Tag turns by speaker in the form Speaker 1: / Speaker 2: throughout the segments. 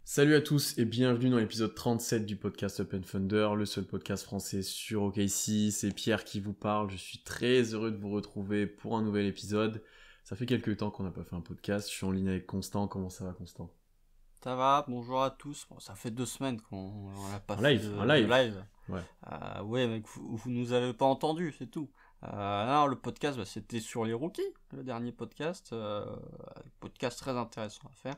Speaker 1: Salut à tous et bienvenue dans l'épisode 37 du podcast Up and Thunder, le seul podcast français sur OKC. C'est Pierre qui vous parle, je suis très heureux de vous retrouver pour un nouvel épisode. Ça fait quelques temps qu'on n'a pas fait un podcast, je suis en ligne avec Constant. Comment ça va, Constant?
Speaker 2: Ça va, bonjour à tous. Bon, ça fait 2 semaines qu'on n'a pas
Speaker 1: Un
Speaker 2: fait
Speaker 1: live, un live.
Speaker 2: de live.
Speaker 1: Ouais.
Speaker 2: Ouais, mais vous nous avez pas entendu, c'est tout. Alors, le podcast, c'était sur les rookies, le dernier podcast. Podcast très intéressant à faire.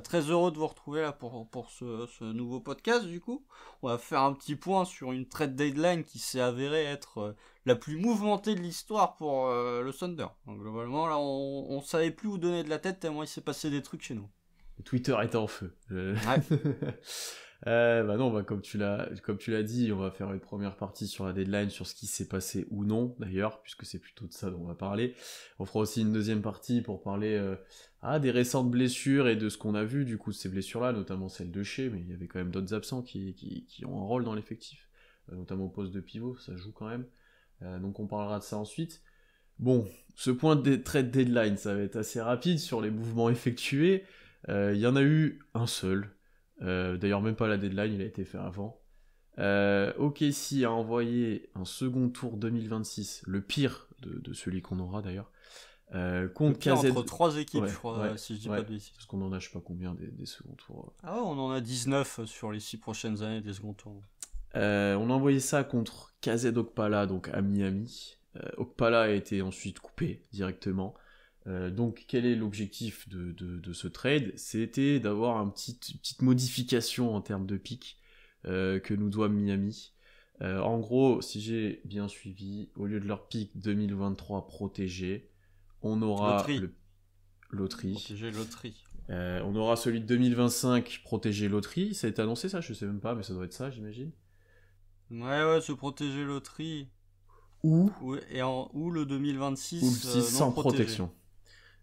Speaker 2: Très heureux de vous retrouver là pour ce nouveau podcast, du coup. On va faire un petit point sur une trade deadline qui s'est avérée être la plus mouvementée de l'histoire pour le Thunder. Donc, globalement, là, on savait plus où donner de la tête tellement il s'est passé des trucs chez nous.
Speaker 1: Twitter était en feu.
Speaker 2: Ouais.
Speaker 1: Bah non, comme tu l'as dit, on va faire une première partie sur la deadline, sur ce qui s'est passé ou non, d'ailleurs, puisque c'est plutôt de ça dont on va parler. On fera aussi une deuxième partie pour parler des récentes blessures et de ce qu'on a vu, du coup, de ces blessures-là, notamment celle de Shea, mais il y avait quand même d'autres absents qui ont un rôle dans l'effectif, notamment au poste de pivot, ça joue quand même. Donc on parlera de ça ensuite. Bon, ce point de trade deadline, ça va être assez rapide sur les mouvements effectués. Il y en a eu un seul. D'ailleurs, même pas la deadline, il a été fait avant. OKC a envoyé un second tour 2026, le pire de celui qu'on aura d'ailleurs, contre KZ.
Speaker 2: Entre 3 équipes,
Speaker 1: Ouais,
Speaker 2: je crois,
Speaker 1: ouais,
Speaker 2: si je dis
Speaker 1: ouais,
Speaker 2: pas de bêtises.
Speaker 1: parce qu'on en a je sais pas combien des seconds tours.
Speaker 2: Ah ouais, on en a 19 sur les 6 prochaines années des seconds tours.
Speaker 1: On a envoyé ça contre KZ Okpala, donc à Miami. Okpala a été ensuite coupé directement. Donc quel est l'objectif de ce trade? C'était d'avoir une petite modification en termes de pick que nous doit Miami. En gros, si j'ai bien suivi, au lieu de leur pick 2023 protégé, on aura
Speaker 2: Loterie.
Speaker 1: loterie.
Speaker 2: Protéger loterie.
Speaker 1: On aura celui de 2025 protégé loterie. Ça a été annoncé ça? Je sais même pas, mais ça doit être ça, j'imagine.
Speaker 2: Ouais, se protéger loterie.
Speaker 1: Ou
Speaker 2: Ou le 2026
Speaker 1: ou le 6
Speaker 2: non
Speaker 1: sans
Speaker 2: protégé.
Speaker 1: protection.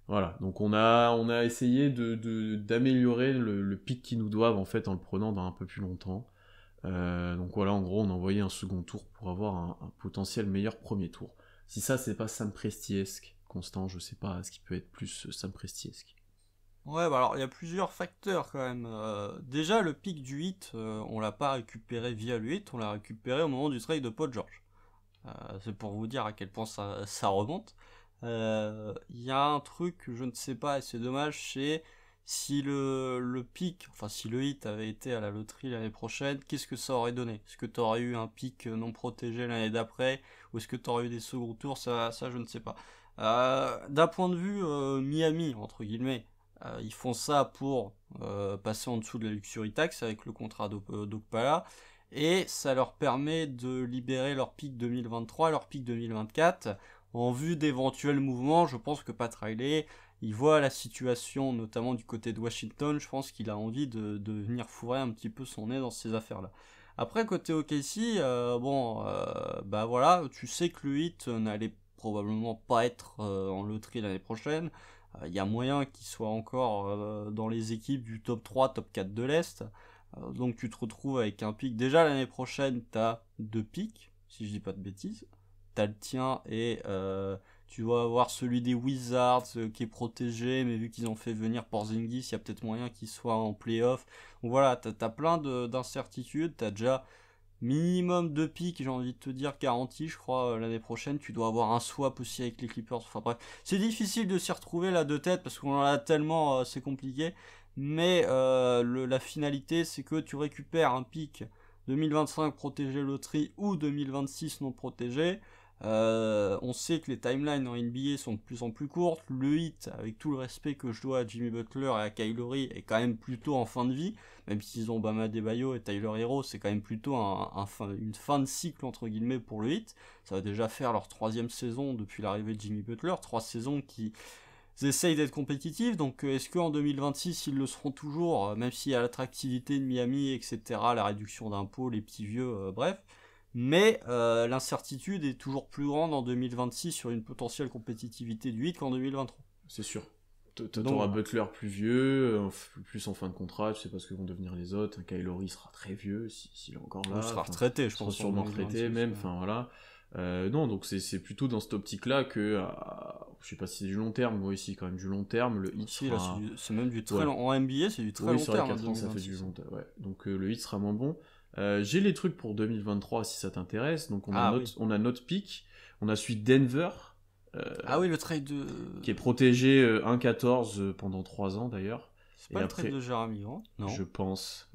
Speaker 1: Voilà, donc on a essayé d'améliorer le pic qu'ils nous doivent en fait en le prenant dans un peu plus longtemps. Donc voilà, en gros, on a envoyé un second tour pour avoir un potentiel meilleur premier tour. Si ça, c'est pas Sam Presti-esque, Constant, je sais pas ce qui peut être plus Sam Presti-esque.
Speaker 2: Ouais, alors il y a plusieurs facteurs quand même. Déjà, le pic du hit, on l'a pas récupéré via le hit, on l'a récupéré au moment du trade de Paul George. C'est pour vous dire à quel point ça remonte. Il y a un truc que je ne sais pas et c'est dommage, c'est si le pic, enfin si le hit avait été à la loterie l'année prochaine, qu'est-ce que ça aurait donné? Est-ce que tu aurais eu un pic non protégé l'année d'après ou est-ce que tu aurais eu des seconds tours? Ça je ne sais pas. D'un point de vue Miami, entre guillemets, ils font ça pour passer en dessous de la luxury tax avec le contrat d'Okpala et ça leur permet de libérer leur pic 2023, leur pic 2024 en vue d'éventuels mouvements. Je pense que Pat Riley, il voit la situation, notamment du côté de Washington, je pense qu'il a envie de venir fourrer un petit peu son nez dans ces affaires-là. Après, côté OKC, bah voilà, tu sais que le hit n'allait probablement pas être en loterie l'année prochaine. Il y a moyen qu'il soit encore dans les équipes du top 3, top 4 de l'Est. Donc tu te retrouves avec un pic. Déjà l'année prochaine, t'as 2 pics, si je dis pas de bêtises. T'as le tien et tu vas avoir celui des Wizards qui est protégé, mais vu qu'ils ont fait venir Porzingis, il y a peut-être moyen qu'il soit en playoff. Donc voilà, t'as plein d'incertitudes. T'as déjà minimum 2 pics, j'ai envie de te dire, garantis, je crois, l'année prochaine. Tu dois avoir un swap aussi avec les Clippers. Enfin bref, c'est difficile de s'y retrouver là de tête parce qu'on en a tellement, c'est compliqué. Mais la finalité, c'est que tu récupères un pic 2025 protégé loterie ou 2026 non protégé. On sait que les timelines en NBA sont de plus en plus courtes. Le hit, avec tout le respect que je dois à Jimmy Butler et à Kyle Lowry, est quand même plutôt en fin de vie. Même s'ils ont Bam Adebayo et Tyler Hero, c'est quand même plutôt une fin de cycle entre guillemets pour le hit. Ça va déjà faire leur 3e saison depuis l'arrivée de Jimmy Butler. 3 saisons qui essayent d'être compétitifs. Donc est-ce qu'en 2026 ils le seront toujours, même s'il y a l'attractivité de Miami, etc., la réduction d'impôts, les petits vieux, bref. Mais l'incertitude est toujours plus grande en 2026 sur une potentielle compétitivité du hit qu'en 2023.
Speaker 1: C'est sûr.
Speaker 2: Donc
Speaker 1: T'auras
Speaker 2: voilà.
Speaker 1: Butler plus vieux, plus en fin de contrat, tu sais pas ce que vont devenir les autres. Kyle Lowry sera très vieux, s'il est encore là.
Speaker 2: On sera
Speaker 1: Enfin,
Speaker 2: retraité,
Speaker 1: il
Speaker 2: je
Speaker 1: sera
Speaker 2: pense, en
Speaker 1: sûrement retraité
Speaker 2: 2026.
Speaker 1: même, enfin voilà. Non, donc c'est plutôt dans cette optique-là que, je sais pas si c'est du long terme, moi ici quand même du long terme, le hit
Speaker 2: Si, là,
Speaker 1: sera...
Speaker 2: c'est même du très
Speaker 1: Ouais.
Speaker 2: long. En NBA, c'est du très
Speaker 1: Oui,
Speaker 2: long
Speaker 1: sur les
Speaker 2: terme,
Speaker 1: 4 ans, ça fait
Speaker 2: 2026.
Speaker 1: du long terme, ouais. Donc le hit sera moins bon. J'ai les trucs pour 2023 si ça t'intéresse. Donc
Speaker 2: Ah oui.
Speaker 1: on a notre pick, on a celui de Denver,
Speaker 2: Ah oui, le trade de...
Speaker 1: qui est protégé 1,14 pendant 3 ans d'ailleurs.
Speaker 2: C'est
Speaker 1: Et
Speaker 2: pas le trade
Speaker 1: après,
Speaker 2: de Jeremy Grant? Non.
Speaker 1: je pense.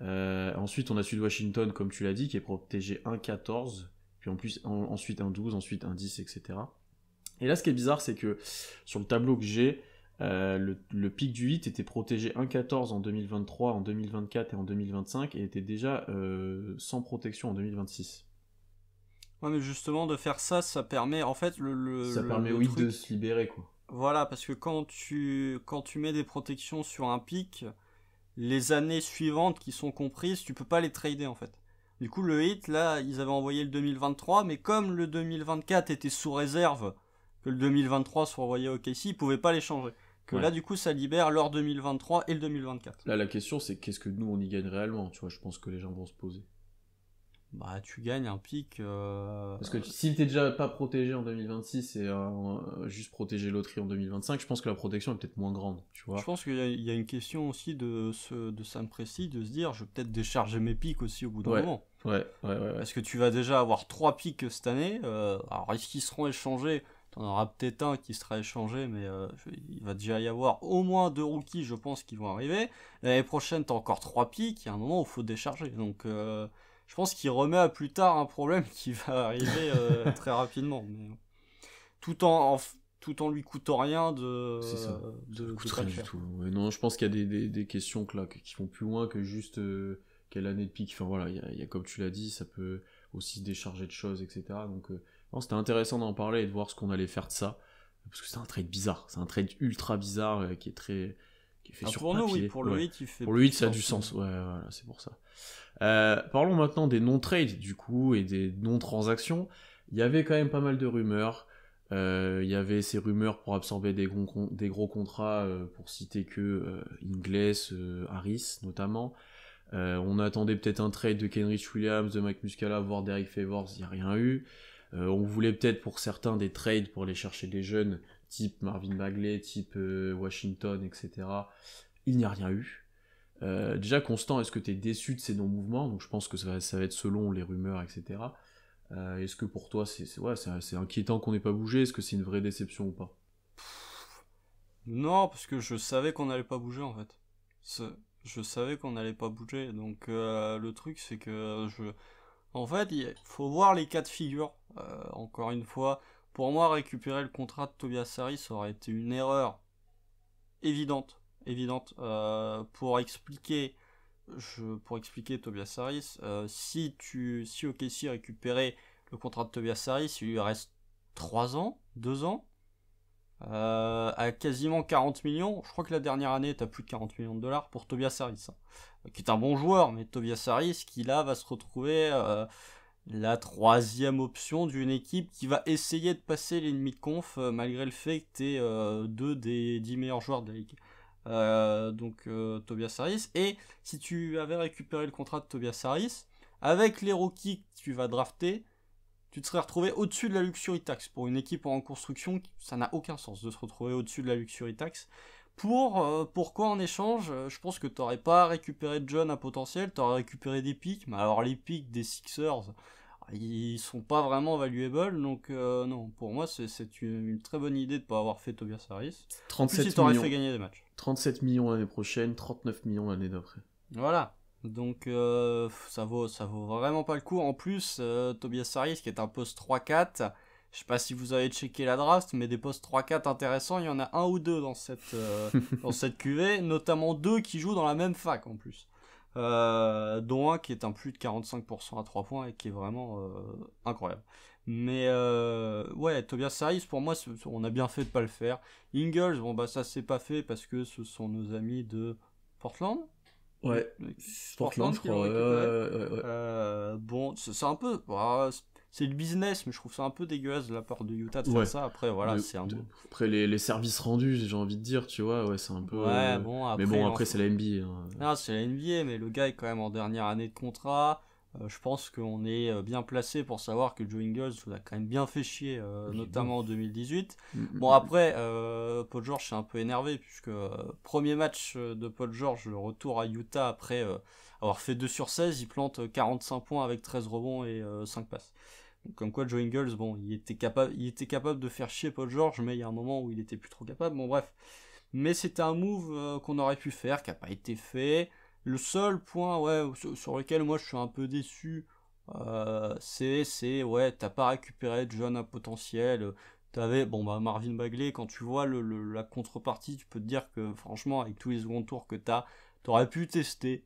Speaker 1: Ensuite, on a celui de Washington, comme tu l'as dit, qui est protégé 1,14, puis ensuite un 12, ensuite un 10, etc. Et là, ce qui est bizarre, c'est que sur le tableau que j'ai, le pic du hit était protégé 1,14 en 2023, en 2024 et en 2025, et était déjà sans protection en 2026.
Speaker 2: Ouais, mais justement, de faire ça, ça permet, en fait,
Speaker 1: Ça permet au hit de se libérer, quoi.
Speaker 2: Voilà, parce que quand tu mets des protections sur un pic, les années suivantes qui sont comprises, tu peux pas les trader, en fait. Du coup, le hit, là, ils avaient envoyé le 2023, mais comme le 2024 était sous réserve, que le 2023 soit envoyé au KC, ils pouvaient pas les changer. Que
Speaker 1: Ouais.
Speaker 2: là, du coup, ça libère leur 2023 et le 2024.
Speaker 1: Là, la question, c'est qu'est-ce que nous, on y gagne réellement, tu vois, je pense que les gens vont se poser.
Speaker 2: Bah, tu gagnes un pic.
Speaker 1: Parce que si t'es déjà pas protégé en 2026 et juste protégé loterie en 2025, je pense que la protection est peut-être moins grande, tu vois.
Speaker 2: Je pense qu'il y a une question aussi de Sam Presti de se dire, je vais peut-être décharger mes pics aussi au bout d'un moment.
Speaker 1: Ouais.
Speaker 2: Parce que tu vas déjà avoir 3 pics cette année. Alors, est-ce qu'ils seront échangés? T'en auras peut-être un qui sera échangé, mais il va déjà y avoir au moins 2 rookies, je pense, qui vont arriver. L'année prochaine, t'as encore 3 pics. Il y a un moment où il faut décharger. Donc, je pense qu'il remet à plus tard un problème qui va arriver très rapidement. Mais, tout en lui coûtant rien
Speaker 1: C'est ça.
Speaker 2: de
Speaker 1: Coûte
Speaker 2: pas
Speaker 1: rien
Speaker 2: le
Speaker 1: du
Speaker 2: faire.
Speaker 1: tout. Ouais, non, je pense qu'il y a des questions là, qui vont plus loin que juste quelle année de pic. Enfin voilà, il y a, comme tu l'as dit, ça peut aussi décharger de choses, etc. Donc non, c'était intéressant d'en parler et de voir ce qu'on allait faire de ça. Parce que c'est un trade bizarre. C'est un trade ultra bizarre qui est fait sur
Speaker 2: Pour
Speaker 1: papier.
Speaker 2: nous, oui, pour le 8, il fait
Speaker 1: Pour le 8, ça a du sens. Ouais, voilà, c'est pour ça. Parlons maintenant des non-trades, du coup, et des non-transactions. Il y avait quand même pas mal de rumeurs. Il y avait ces rumeurs pour absorber des gros contrats, pour citer que Ingles, Harris notamment. On attendait peut-être un trade de Kenrich Williams, de Mike Muscala, voire d'Eric Favors, il n'y a rien eu. On voulait peut-être pour certains des trades pour aller chercher des jeunes, type Marvin Bagley, type Washington, etc. Il n'y a rien eu. Déjà, Constant, est-ce que tu es déçu de ces non-mouvements? Donc je pense que ça va être selon les rumeurs, etc. Est-ce que pour toi, c'est inquiétant qu'on n'ait pas bougé? Est-ce que c'est une vraie déception ou pas?
Speaker 2: Non, parce que je savais qu'on n'allait pas bouger en fait. Je savais qu'on n'allait pas bouger. Donc le truc, c'est que En fait, il faut voir les cas de figure. Encore une fois, pour moi, récupérer le contrat de Tobias Harris aurait été une erreur évidente. Pour expliquer Tobias Harris, si OKC récupérait le contrat de Tobias Harris, il lui reste 3 ans, 2 ans, à quasiment 40 millions. Je crois que la dernière année, tu as plus de 40 millions de dollars pour Tobias Harris, qui est un bon joueur, mais Tobias Harris qui là va se retrouver la troisième option d'une équipe qui va essayer de passer les limites conf malgré le fait que tu es 2 des 10 meilleurs joueurs de la ligue. Tobias Harris. Et si tu avais récupéré le contrat de Tobias Harris, avec les rookies que tu vas drafter, tu te serais retrouvé au-dessus de la luxury tax. Pour une équipe en construction, ça n'a aucun sens de se retrouver au-dessus de la luxury tax. Pourquoi en échange, je pense que tu n'aurais pas récupéré de John à potentiel, tu aurais récupéré des pics, mais alors les pics des Sixers, ils sont pas vraiment valuables, donc non, pour moi c'est une très bonne idée de ne pas avoir fait Tobias Harris. En plus, il t'aurait fait gagner des matchs.
Speaker 1: 37 millions l'année prochaine, 39 millions l'année d'après.
Speaker 2: Voilà. Donc ça vaut vraiment pas le coup. En plus, Tobias Harris qui est un poste 3-4, je sais pas si vous avez checké la draft, mais des postes 3-4 intéressants, il y en a un ou deux dans cette cuvée, notamment 2 qui jouent dans la même fac en plus. Dont un qui est un plus de 45% à 3 points et qui est vraiment incroyable. Mais ouais, Tobias Harris, pour moi, on a bien fait de pas le faire. Ingles, bon bah ça s'est pas fait parce que ce sont nos amis de Portland.
Speaker 1: Ouais, Portland, je crois.
Speaker 2: Ouais. Bon, c'est un peu... c'est le business, mais je trouve ça un peu dégueulasse de la part de Utah de faire ça. Après, voilà, c'est un peu...
Speaker 1: Après, les services rendus, j'ai envie de dire, tu vois, ouais, c'est un peu...
Speaker 2: Ouais, bon, après...
Speaker 1: Mais bon, après, c'est la NBA. Hein.
Speaker 2: Non, c'est la NBA, mais le gars est quand même en dernière année de contrat. Je pense qu'on est bien placé pour savoir que Joe Ingles nous a quand même bien fait chier, notamment en 2018. Bon, après, Paul George s'est un peu énervé, puisque premier match de Paul George, le retour à Utah après avoir fait 2 sur 16, il plante 45 points avec 13 rebonds et 5 passes. Donc, comme quoi Joe Ingles, bon, il était capable de faire chier Paul George, mais il y a un moment où il était plus trop capable. Bon, bref. Mais c'était un move qu'on aurait pu faire, qui n'a pas été fait. Le seul point sur lequel moi je suis un peu déçu, c'est ouais, t'as pas récupéré de jeunes à potentiel. T'avais, Marvin Bagley, quand tu vois la contrepartie, tu peux te dire que franchement, avec tous les seconds tours que t'aurais pu tester.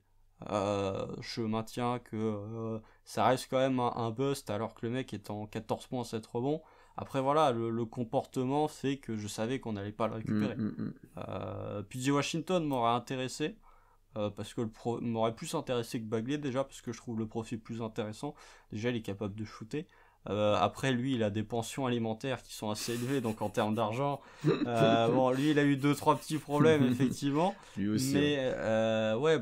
Speaker 2: Je maintiens que ça reste quand même un bust alors que le mec est en 14 points, 7 rebonds. Après voilà, le comportement fait que je savais qu'on n'allait pas le récupérer. PJ Washington m'aurait intéressé, parce que m'aurait plus intéressé que Bagley déjà, parce que je trouve le profil plus intéressant. Déjà il est capable de shooter. Après lui il a des pensions alimentaires qui sont assez élevées, donc en termes d'argent, lui il a eu 2-3 petits problèmes effectivement.
Speaker 1: Lui aussi,
Speaker 2: mais ouais,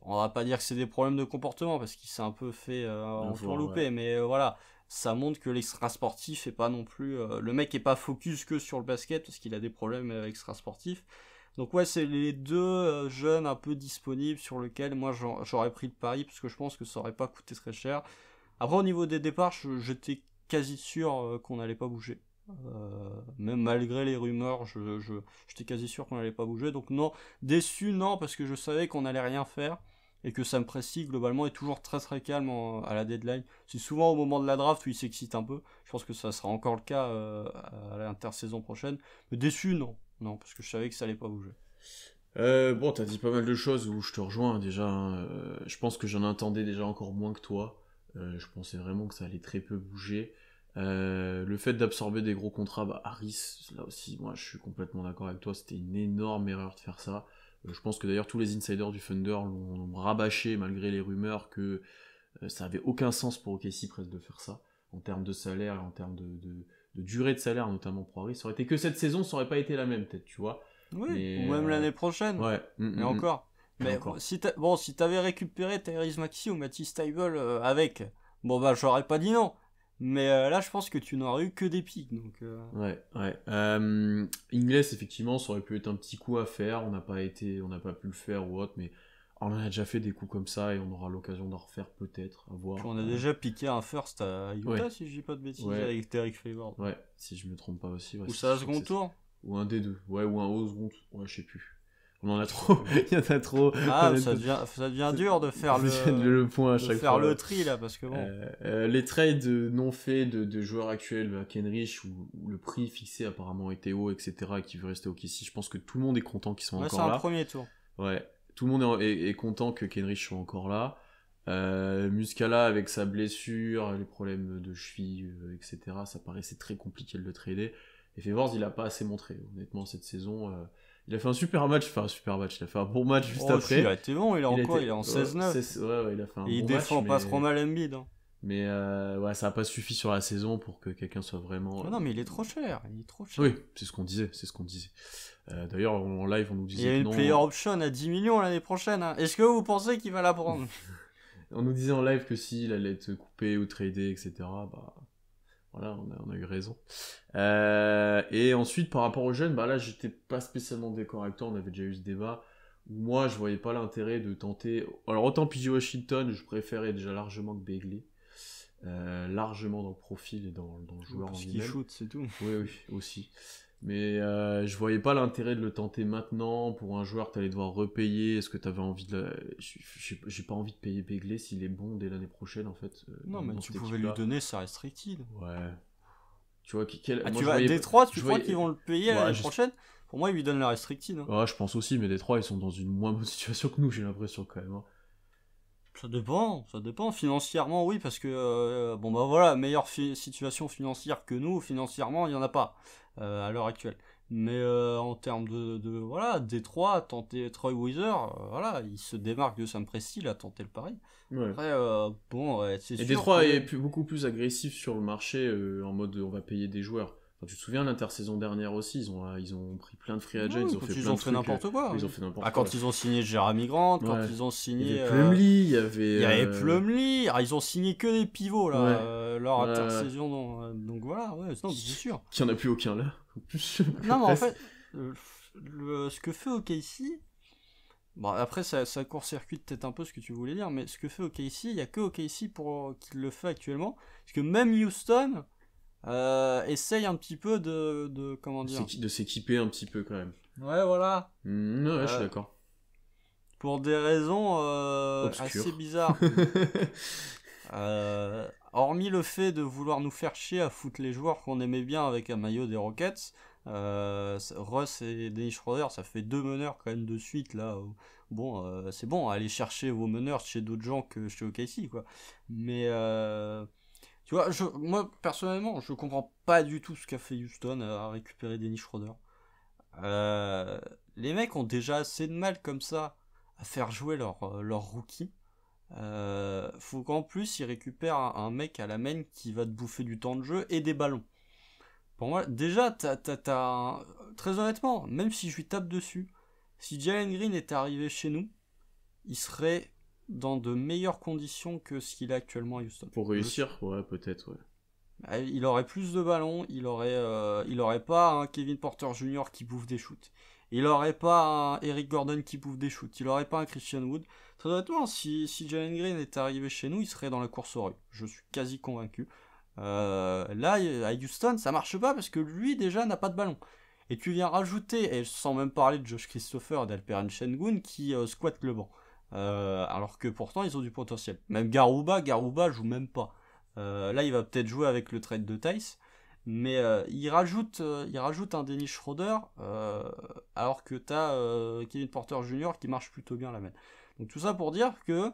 Speaker 2: on va pas dire que c'est des problèmes de comportement, parce qu'il s'est un peu fait entourlouper, mais voilà, ça montre que l'extra sportif est pas non plus, le mec est pas focus que sur le basket, parce qu'il a des problèmes extra sportifs. Donc ouais, c'est les deux jeunes un peu disponibles sur lesquels moi j'aurais pris le pari, parce que je pense que ça aurait pas coûté très cher. Après, au niveau des départs, j'étais quasi sûr qu'on n'allait pas bouger. Même malgré les rumeurs, j'étais quasi sûr qu'on n'allait pas bouger. Donc non, déçu non, parce que je savais qu'on n'allait rien faire, et que Sam Presti globalement est toujours très très calme à la deadline. C'est souvent au moment de la draft où il s'excite un peu. Je pense que ça sera encore le cas à l'intersaison prochaine. Mais déçu non, parce que je savais que ça allait pas bouger.
Speaker 1: Bon, t'as dit pas mal de choses où je te rejoins déjà. Je pense que j'en attendais déjà encore moins que toi. Je pensais vraiment que ça allait très peu bouger. Le fait d'absorber des gros contrats, Harris, là aussi, moi je suis complètement d'accord avec toi, c'était une énorme erreur de faire ça. Je pense que d'ailleurs tous les insiders du Thunder l'ont rabâché malgré les rumeurs que ça avait aucun sens pour OKC presque de faire ça, en termes de salaire et en termes de durée de salaire, notamment pour Harris. Ça aurait été que cette saison, ça aurait pas été la même, peut-être, tu vois.
Speaker 2: Oui,
Speaker 1: Mais,
Speaker 2: ou même l'année prochaine.
Speaker 1: Ouais.
Speaker 2: Et encore. Mais
Speaker 1: encore.
Speaker 2: si t'avais récupéré Tyrese Maxey ou Matisse Thybulle avec, j'aurais pas dit non. Mais là, je pense que tu n'aurais eu que des pics. Donc,
Speaker 1: Ouais. Ingles, effectivement, ça aurait pu être un petit coup à faire. On n'a pas pu le faire ou autre, mais on a déjà fait des coups comme ça et on aura l'occasion d'en refaire peut-être, à voir.
Speaker 2: Puis on a déjà piqué un first à Utah, si je dis pas de bêtises, avec Derek Favors.
Speaker 1: Ouais, si je me trompe pas aussi. Ouais,
Speaker 2: ou ça à second tour.
Speaker 1: Ou un des deux. Ouais, ou un haut second. Ouais, je sais plus. On en a trop. Il y en a trop.
Speaker 2: Ah, ça devient dur de faire
Speaker 1: le point à chaque fois.
Speaker 2: Le tri là, parce que bon.
Speaker 1: Les trades non faits de joueurs actuels à Kenrich, où le prix fixé apparemment était haut, etc., et qui veut rester au KC, je pense que tout le monde est content qu'ils soient encore là.
Speaker 2: C'est un premier tour.
Speaker 1: Ouais, tout le monde est content que Kenrich soit encore là. Muscala avec sa blessure, les problèmes de cheville, etc., ça paraissait très compliqué de le trader. Et Favors, il a pas assez montré, honnêtement, cette saison. Il a fait un super match, il a fait un bon match juste après.
Speaker 2: Il a été bon, il est en 16-9.
Speaker 1: Ouais, il a fait un bon match.
Speaker 2: Il défend pas trop mal Embiid. Hein.
Speaker 1: Mais ça n'a pas suffi sur la saison pour que quelqu'un soit vraiment...
Speaker 2: Non, mais il est trop cher.
Speaker 1: Oui, c'est ce qu'on disait. D'ailleurs, en live, on nous disait
Speaker 2: il y a une player option à 10 millions l'année prochaine. Hein. Est-ce que vous pensez qu'il va la prendre?
Speaker 1: On nous disait en live que s'il allait être coupé ou tradé, etc., voilà, on a eu raison. Et ensuite, par rapport aux jeunes, là, j'étais pas spécialement d'accord avec toi, on avait déjà eu ce débat, où moi, je voyais pas l'intérêt de tenter... Alors, autant PJ Washington, je préférais déjà largement que Bagley, largement dans le profil et dans le joueur en lui-même.
Speaker 2: Parce qu'il shoot, c'est tout.
Speaker 1: Oui, aussi. Mais je voyais pas l'intérêt de le tenter maintenant pour un joueur que t'allais devoir repayer. Est-ce que t'avais envie de... J'ai pas envie de payer Bagley s'il est bon dès l'année prochaine, en fait.
Speaker 2: Non, mais tu pouvais lui donner sa restricted.
Speaker 1: Ouais. Tu vois,
Speaker 2: Détroit, tu crois qu'ils vont le payer l'année prochaine? Pour moi, ils lui donnent la restricted. Hein.
Speaker 1: Ouais, je pense aussi, mais Détroit, ils sont dans une moins bonne situation que nous, j'ai l'impression, quand même. Hein.
Speaker 2: Ça dépend. Financièrement, oui, parce que, meilleure situation financière que nous, financièrement, il n'y en a pas à l'heure actuelle. Mais en termes de Détroit, tenter Troy Weaver, il se démarque de Sam Presti, il a tenté le pari. Ouais. Après, c'est sûr.
Speaker 1: Et Détroit est beaucoup plus agressif sur le marché, en mode on va payer des joueurs. Enfin, tu te souviens, l'intersaison dernière aussi, ils ont pris plein de free agents,
Speaker 2: Ouais,
Speaker 1: ils ont
Speaker 2: quand
Speaker 1: fait
Speaker 2: ils
Speaker 1: plein
Speaker 2: ont
Speaker 1: de
Speaker 2: fait
Speaker 1: trucs.
Speaker 2: n'importe quoi.
Speaker 1: Ils ont fait n'importe
Speaker 2: Ah,
Speaker 1: quoi.
Speaker 2: quand ils ont signé Jeremy Grant, quand
Speaker 1: Ouais.
Speaker 2: ils ont
Speaker 1: Il
Speaker 2: signé.
Speaker 1: y avait Plumlee, il y avait.
Speaker 2: Il y avait Plumlee. Ah, ils ont signé que des pivots là,
Speaker 1: Ouais.
Speaker 2: leur
Speaker 1: Ouais.
Speaker 2: intersaison. Donc voilà, ouais, non, c'est sûr.
Speaker 1: Qu'il n'y en a plus aucun là.
Speaker 2: Non, mais en fait, ce que fait OKC. Bon, après, ça court-circuite peut-être un peu ce que tu voulais dire, mais ce que fait OKC, il n'y a que OKC qui le fait actuellement. Parce que même Houston essaye un petit peu de comment dire,
Speaker 1: de s'équiper un petit peu quand même.
Speaker 2: ouais, voilà.
Speaker 1: Ouais, je suis d'accord.
Speaker 2: Pour des raisons
Speaker 1: Obscures.
Speaker 2: assez bizarres. Hormis le fait de vouloir nous faire chier à foutre les joueurs qu'on aimait bien avec un maillot des Rockets, Russ et Dennis Schroeder, ça fait 2 meneurs quand même de suite là. Bon, c'est bon, allez chercher vos meneurs chez d'autres gens que chez OKC, quoi. Mais tu vois, moi personnellement, je comprends pas du tout ce qu'a fait Houston à récupérer Dennis Schroeder. Les mecs ont déjà assez de mal comme ça à faire jouer leur rookie. Faut qu'en plus ils récupèrent un mec à la main qui va te bouffer du temps de jeu et des ballons. Pour moi, déjà, très honnêtement, même si je lui tape dessus, si Jalen Green était arrivé chez nous, il serait dans de meilleures conditions que ce qu'il est actuellement à Houston.
Speaker 1: Pour réussir, ouais, peut-être, ouais.
Speaker 2: Il aurait plus de ballons, il aurait pas un Kevin Porter Jr. qui bouffe des shoots. Il aurait pas un Eric Gordon qui bouffe des shoots. Il aurait pas un Christian Wood. Très honnêtement, si Jalen Green était arrivé chez nous, il serait dans la course au rue. Je suis quasi convaincu. Là, à Houston, ça marche pas parce que lui, déjà, n'a pas de ballon. Et tu viens rajouter, et sans même parler de Josh Christopher et d'Alperen Sengun qui squattent le banc. Alors que pourtant, ils ont du potentiel. Même Garuba joue même pas. Là, il va peut-être jouer avec le trade de Tice. Mais il rajoute un Dennis Schroeder alors que t'as Kevin Porter Jr. qui marche plutôt bien la main. Donc tout ça pour dire que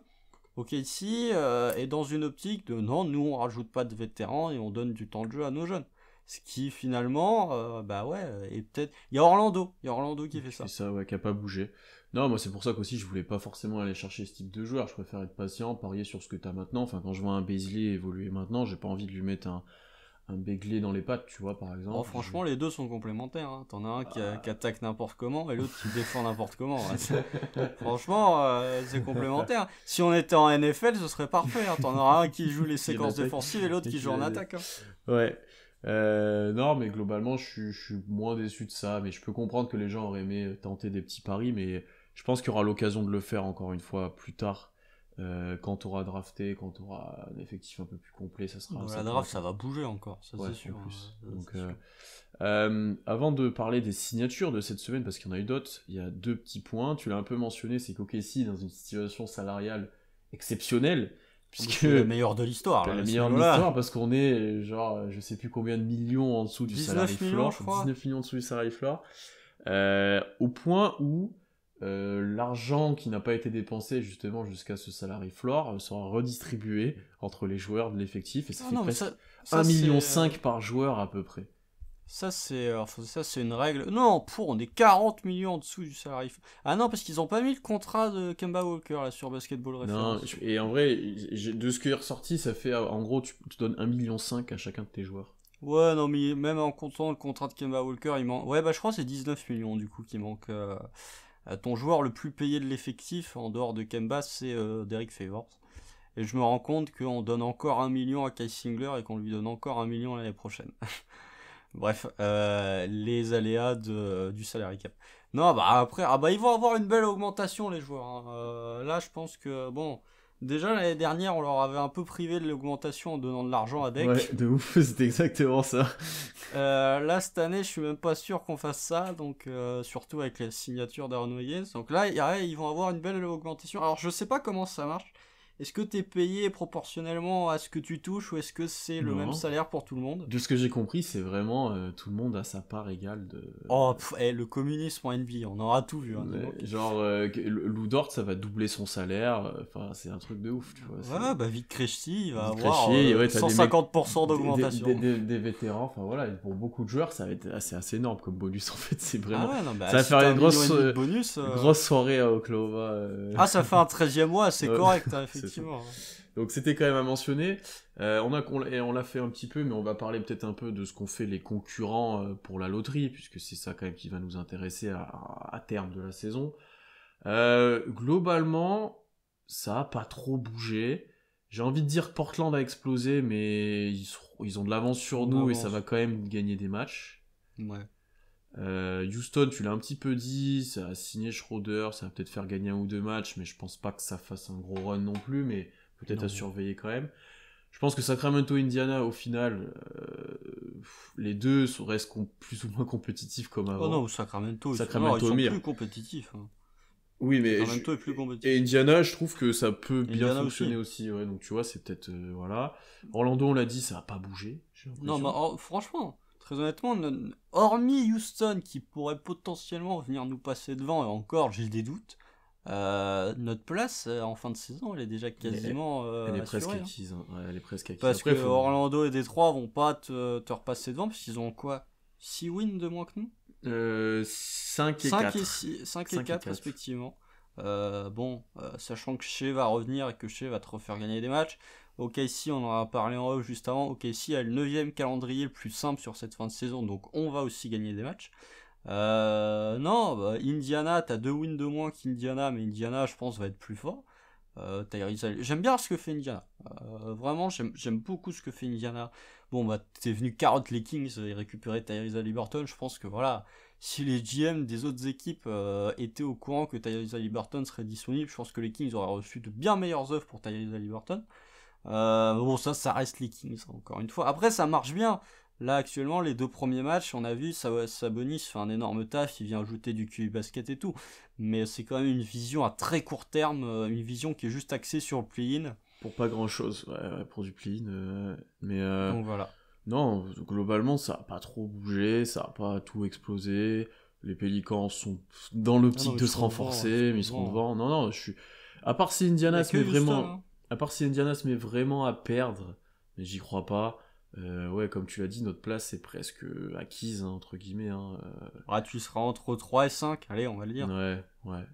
Speaker 2: OKC est dans une optique de non, nous on rajoute pas de vétérans et on donne du temps de jeu à nos jeunes. Ce qui finalement, bah ouais, et peut-être il y a Orlando qui fait ça.
Speaker 1: C'est ça, ouais, qui a pas bougé. Non, moi c'est pour ça qu'aussi je voulais pas forcément aller chercher ce type de joueur. Je préfère être patient, parier sur ce que t'as maintenant. Enfin, quand je vois un Beasley évoluer maintenant, j'ai pas envie de lui mettre un Begley dans les pattes, tu vois, par exemple.
Speaker 2: Oh, franchement, les deux sont complémentaires. Hein. T'en as un qui attaque n'importe comment et l'autre qui défend n'importe comment. Franchement, c'est complémentaire. Si on était en NFL, ce serait parfait. Hein. T'en auras un qui joue les séquences défensives et l'autre qui joue en attaque. Hein.
Speaker 1: Ouais. Non, mais globalement, je suis moins déçu de ça. Mais je peux comprendre que les gens auraient aimé tenter des petits paris. Mais je pense qu'il y aura l'occasion de le faire encore une fois plus tard. Quand tu auras drafté, quand tu auras un effectif un peu plus complet, ça sera...
Speaker 2: la draft, ça va bouger encore, ça
Speaker 1: ouais,
Speaker 2: c'est sûr.
Speaker 1: Donc, avant de parler des signatures de cette semaine, parce qu'il y en a eu d'autres, il y a 2 petits points. Tu l'as un peu mentionné, c'est qu'OKC dans une situation salariale exceptionnelle, puisque
Speaker 2: c'est le meilleur de l'histoire.
Speaker 1: Le meilleur de l'histoire, parce qu'on est genre, je sais plus combien de millions en dessous du salary floor. 19 millions en dessous du salary floor. Au point où l'argent qui n'a pas été dépensé justement jusqu'à ce salary floor sera redistribué entre les joueurs de l'effectif et ça fait presque 1,5 million par joueur à peu près.
Speaker 2: Ça c'est une règle. Non, on est 40 millions en dessous du salary floor. Ah non, parce qu'ils ont pas mis le contrat de Kemba Walker là sur Basketball Reference.
Speaker 1: Non, et en vrai, de ce qui est ressorti, ça fait en gros tu donnes 1,5 million à chacun de tes joueurs.
Speaker 2: Ouais, non, mais même en comptant le contrat de Kemba Walker, il manque. Ouais, bah je crois que c'est 19 millions du coup qui manque. Ton joueur le plus payé de l'effectif, en dehors de Kemba, c'est Derek Favors. Et je me rends compte qu'on donne encore 1 million à Kai Singler et qu'on lui donne encore 1 million l'année prochaine. Bref, les aléas du salary cap. Non, bah après, ils vont avoir une belle augmentation les joueurs. Hein. Là, je pense que, bon... Déjà l'année dernière, on leur avait un peu privé de l'augmentation en donnant de l'argent à Deck.
Speaker 1: Ouais, de ouf, c'était exactement ça.
Speaker 2: Là, cette année, je suis même pas sûr qu'on fasse ça, donc surtout avec la signature d'Aaron Wiggins. Donc là, ils vont avoir une belle augmentation. Alors, je sais pas comment ça marche. Est-ce que t'es payé proportionnellement à ce que tu touches ou est-ce que c'est le même salaire pour tout le monde ?
Speaker 1: De ce que j'ai compris, c'est vraiment tout le monde a sa part égale de...
Speaker 2: le communisme en NBA, on aura tout vu. Hein,
Speaker 1: genre, Lou Dort, ça va doubler son salaire. Enfin, c'est un truc de ouf, tu vois.
Speaker 2: Ouais, bah Vic Krejci, il va avoir 150% d'augmentation.
Speaker 1: Des vétérans, enfin voilà, pour beaucoup de joueurs, ça va être assez énorme comme bonus en fait. C'est vraiment...
Speaker 2: ça
Speaker 1: va faire une grosse
Speaker 2: bonus,
Speaker 1: grosse soirée à Oklahoma.
Speaker 2: Ça fait un 13e mois, c'est correct, hein, effectivement. effectivement.
Speaker 1: Donc c'était quand même à mentionner. On l'a fait un petit peu, mais on va parler peut-être un peu de ce qu'ont fait les concurrents pour la loterie, puisque c'est ça quand même qui va nous intéresser à terme de la saison. Globalement, ça a pas trop bougé. J'ai envie de dire que Portland a explosé, mais ils ont de l'avance sur nous et ça va quand même gagner des matchs.
Speaker 2: Ouais.
Speaker 1: Houston, tu l'as un petit peu dit, ça a signé Schroeder, ça va peut-être faire gagner 1 ou 2 matchs, mais je pense pas que ça fasse un gros run non plus, mais peut-être à surveiller quand même. Je pense que Sacramento, Indiana, au final, les deux restent plus ou moins compétitifs comme avant.
Speaker 2: Oh non, Sacramento ils sont plus compétitifs. Hein.
Speaker 1: Oui, mais
Speaker 2: Sacramento est plus compétitif.
Speaker 1: Et Indiana, je trouve que ça peut bien fonctionner aussi. Ouais, donc tu vois, c'est peut-être voilà. Orlando, on l'a dit, ça a pas bougé.
Speaker 2: Non, mais franchement, très honnêtement, hormis Houston qui pourrait potentiellement venir nous passer devant, et encore, j'ai des doutes. Notre place en fin de saison, elle est déjà quasiment
Speaker 1: elle est
Speaker 2: assurée,
Speaker 1: presque acquise. Hein. Ouais, elle est presque acquise.
Speaker 2: Parce que Orlando et Détroit vont pas te repasser devant, parce qu'ils ont quoi 6 wins de moins que nous
Speaker 1: 5 et 4.
Speaker 2: 5 et 4 respectivement. Sachant que Shea va revenir et que Shea va te refaire gagner des matchs. OKC, on en a parlé en off juste avant. OKC a le 9ème calendrier le plus simple sur cette fin de saison, donc on va aussi gagner des matchs. Indiana, t'as 2 wins de moins qu'Indiana, mais Indiana, je pense, va être plus fort. J'aime bien ce que fait Indiana. Vraiment, j'aime beaucoup ce que fait Indiana. Bon, t'es venu carotte les Kings et récupérer Tyrese Haliburton. Je pense que voilà, si les GM des autres équipes étaient au courant que Tyrese Haliburton serait disponible, je pense que les Kings auraient reçu de bien meilleures offres pour Tyrese Haliburton. Ça reste les Kings, encore une fois. Après, ça marche bien. Là, actuellement, les 2 premiers matchs, on a vu, Sabonis fait un énorme taf, il vient ajouter du QI basket et tout. Mais c'est quand même une vision à très court terme, une vision qui est juste axée sur le play-in.
Speaker 1: Pour pas grand-chose, ouais, pour du play-in.
Speaker 2: Donc voilà.
Speaker 1: Non, globalement, ça a pas trop bougé, ça a pas tout explosé. Les Pélicans sont dans l'optique de se renforcer, mais ils seront devant. Non, je suis... À part si Indiana se met vraiment... À part si Indiana se met vraiment à perdre, mais j'y crois pas. Ouais, comme tu l'as dit, notre place est presque acquise, hein, entre guillemets. Hein.
Speaker 2: Tu seras entre 3 et 5, allez, on va le dire.
Speaker 1: Ouais.